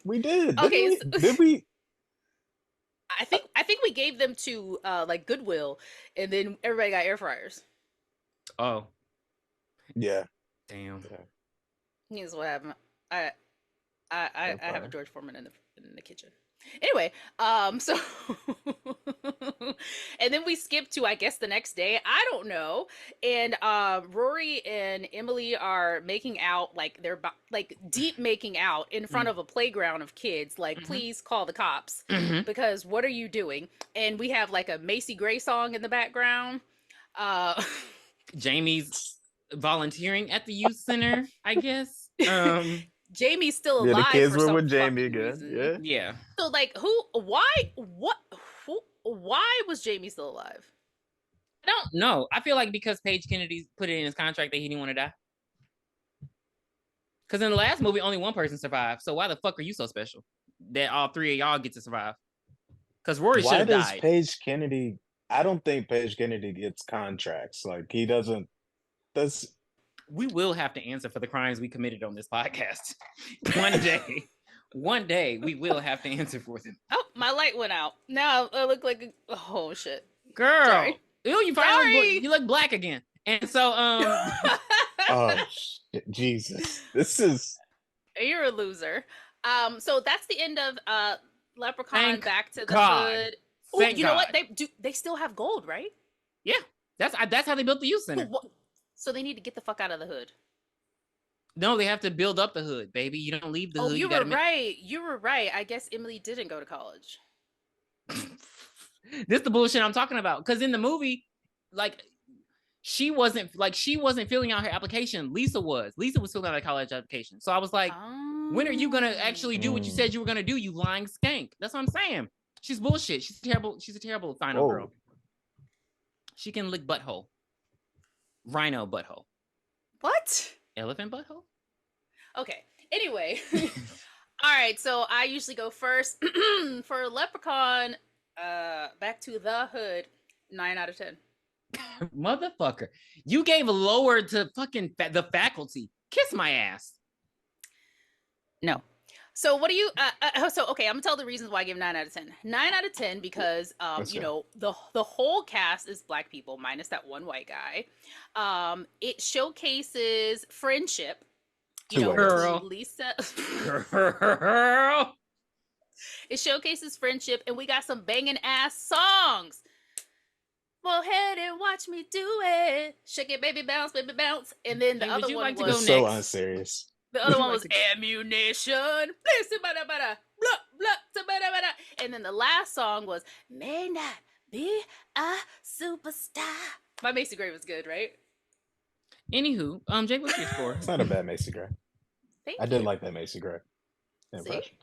we did. Okay, Didn't we? Did we? I think we gave them to like Goodwill, and then everybody got air fryers. Oh, Yeah. damn. Here's what happened. I have a fryer. George Foreman in the kitchen. Anyway, so and then we skip to, I guess, the next day. I don't know. And Rory and Emily are making out, like they're like deep making out in front of a playground of kids. Like, please call the cops because what are you doing? And we have like a Macy Gray song in the background. Uh, Jamie's volunteering at the youth center, I guess. Jamie's still Yeah, the alive kids for were some with Jamie fucking again. reason. Yeah. Yeah. So like, why was Jamie still alive? I don't know. I feel like because Paige Kennedy put it in his contract that he didn't want to die. Because in the last movie, only one person survived. So why the fuck are you so special that all three of y'all get to survive? Because Rory should Why have does died. Paige Kennedy? I don't think Paige Kennedy gets contracts. Like he doesn't. That's We will have to answer for the crimes we committed on this podcast. One day, we will have to answer for them. Oh, my light went out. Now I look like oh shit. Girl, Sorry. Ew, you finally Sorry. you look black again. And so oh shit, Jesus! This is You're a loser. So that's the end of Leprechaun Thank Back to the God. Hood. Oh, Thank you know what? God. They still have gold, right? Yeah, that's how they built the youth center. So they need to get the fuck out of the hood. No, they have to build up the hood, baby. You don't leave the hood. You were right. You were right. I guess Emily didn't go to college. This is the bullshit I'm talking about. Because in the movie, like she wasn't filling out her application. Lisa was filling out a college application. So I was like, when are you gonna actually do what you said you were gonna do? You lying skank. That's what I'm saying. She's bullshit. She's a terrible final girl. She can lick butthole. Rhino butthole. What? Elephant butthole? Okay. Anyway. All right. So I usually go first. For Leprechaun, Back to the Hood, 9 out of 10. Motherfucker. You gave a lower to fucking the faculty. Kiss my ass. No. So what do you okay, I'm gonna tell the reasons why I give 9 out of 10. 9 out of 10 because you know, the whole cast is black people minus that one white guy. It showcases friendship. You know, Girl. Lisa. Girl. It showcases friendship, and we got some banging ass songs. Go ahead and watch me do it. Shake it, baby, bounce, and then the other one was so unserious. The other one was ammunition. And then the last song was May Not Be a Superstar. My Macy Gray was good, right? Anywho, Jake, what's your score? It's not a bad Macy Gray. Thank I did you. like that Macy Gray impression.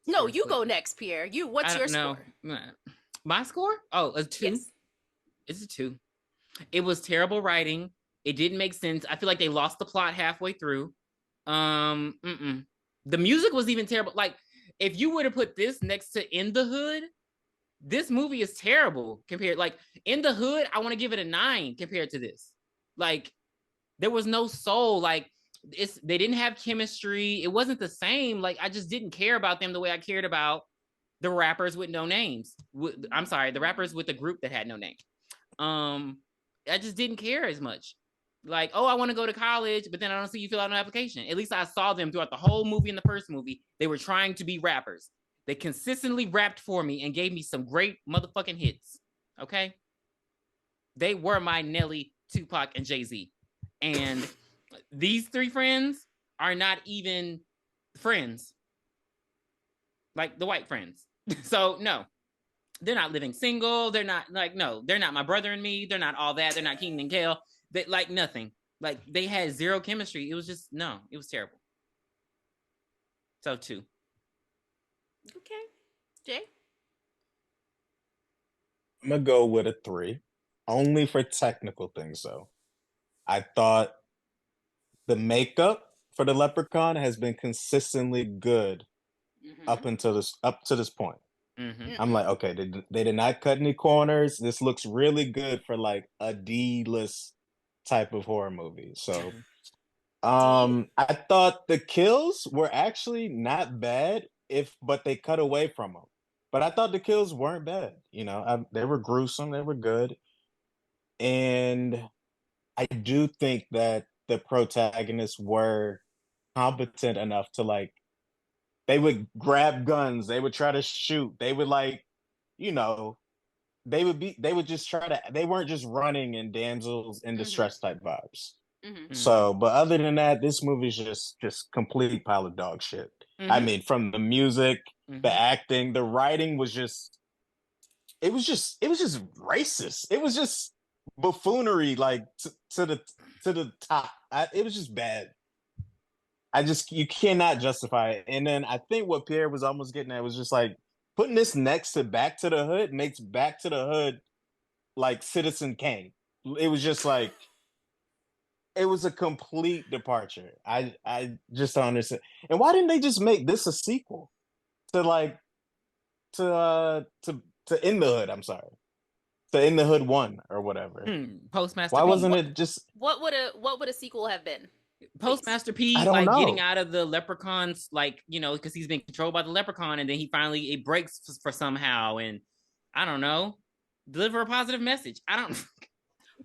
No, you go next, Pierre. What's your score? My score? Oh, a 2. Yes. It's a 2. It was terrible writing. It didn't make sense. I feel like they lost the plot halfway through. The music was even terrible. Like, if you were to put this next to In the Hood, this movie is terrible compared. Like, In the Hood, I want to give it a 9 compared to this. Like, there was no soul. Like, they didn't have chemistry. It wasn't the same. Like, I just didn't care about them the way I cared about the rappers with no names. I'm sorry, the rappers with the group that had no name. I just didn't care as much. Like, oh, I want to go to college, but then I don't see you fill out an application. At least I saw them throughout the whole movie. In the first movie, they were trying to be rappers. They consistently rapped for me and gave me some great motherfucking hits. Okay? They were my Nelly, Tupac, and Jay-Z. And these 3 friends are not even friends. Like the white friends. So, no. They're not living single. They're not they're not my brother and me. They're not all that. They're not Keenan and Kel. They like nothing. Like they had zero chemistry. It was just it was terrible. So 2. Okay. Jay? I'm gonna go with a 3. Only for technical things though. I thought the makeup for the Leprechaun has been consistently good up to this point. I'm like, okay, they did not cut any corners. This looks really good for like a D-list type of horror movie. So I thought the kills were actually not bad but they cut away from them. But I thought the kills weren't bad. You know, they were gruesome, they were good. And I do think that the protagonists were competent enough to like They would grab guns. They would try to shoot. They would like, you know, they would just try to, they weren't just running and damsels in distress type vibes. So, but other than that, this movie's just complete pile of dog shit. I mean, from the music, the acting, the writing was just it was just racist. It was just buffoonery, like to the top. It was just bad. You cannot justify it. And then I think what Pierre was almost getting at was just like putting this next to Back to the Hood makes Back to the Hood like Citizen Kane. It was just like it was a complete departure. I just don't understand. And why didn't they just make this a sequel to like to In the Hood? I'm sorry, to In the Hood 1 or whatever. Postmaster. Why P. wasn't it just what would a sequel have been? Postmaster P, I don't like know. getting out of the leprechauns, like, you know, because he's been controlled by the leprechaun, and then he finally it breaks for somehow, and I don't know, deliver a positive message. I don't.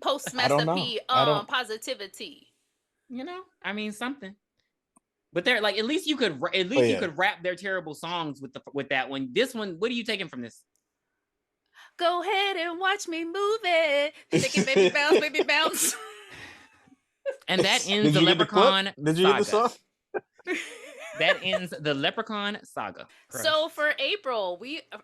Postmaster P, positivity. You know, I mean something. But they're like, at least you could you could rap their terrible songs with that one. This one, what are you taking from this? Go ahead and watch me move it. Shake it, baby, bounce, baby, bounce. And that ends the Leprechaun saga. Did you get the song? That ends the Leprechaun saga. Correct. So for April,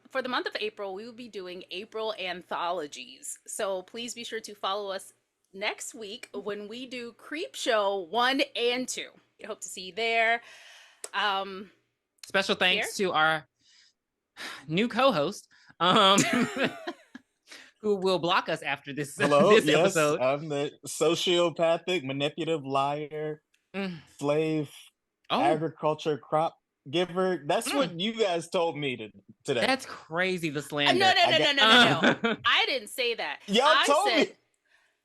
for the month of April, we will be doing April anthologies. So please be sure to follow us next week when we do Creepshow 1 and 2. I hope to see you there. Special thanks to our new co-host, who will block us after this, this episode. I'm the sociopathic, manipulative liar, slave, agriculture crop giver. That's what you guys told me today. That's crazy, the slander. No. I didn't say that. Y'all told me.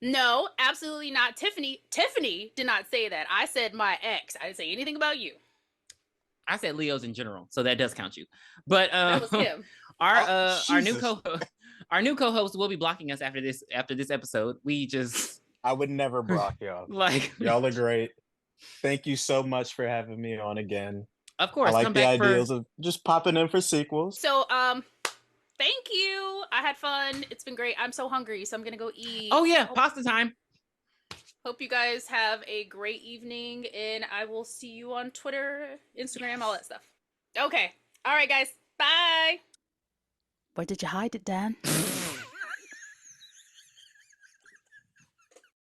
No, absolutely not. Tiffany did not say that. I said my ex. I didn't say anything about you. I said Leos in general, so that does count you. But that was him. Our new co-host will be blocking us after this episode. I would never block y'all. Like, y'all are great. Thank you so much for having me on again. Of course, I like the ideas of just popping in for sequels. So thank you. I had fun. It's been great. I'm so hungry, so I'm gonna go eat. Oh yeah, pasta time. Hope you guys have a great evening, and I will see you on Twitter, Instagram, all that stuff. Okay. All right, guys. Bye. Where did you hide it, Dan?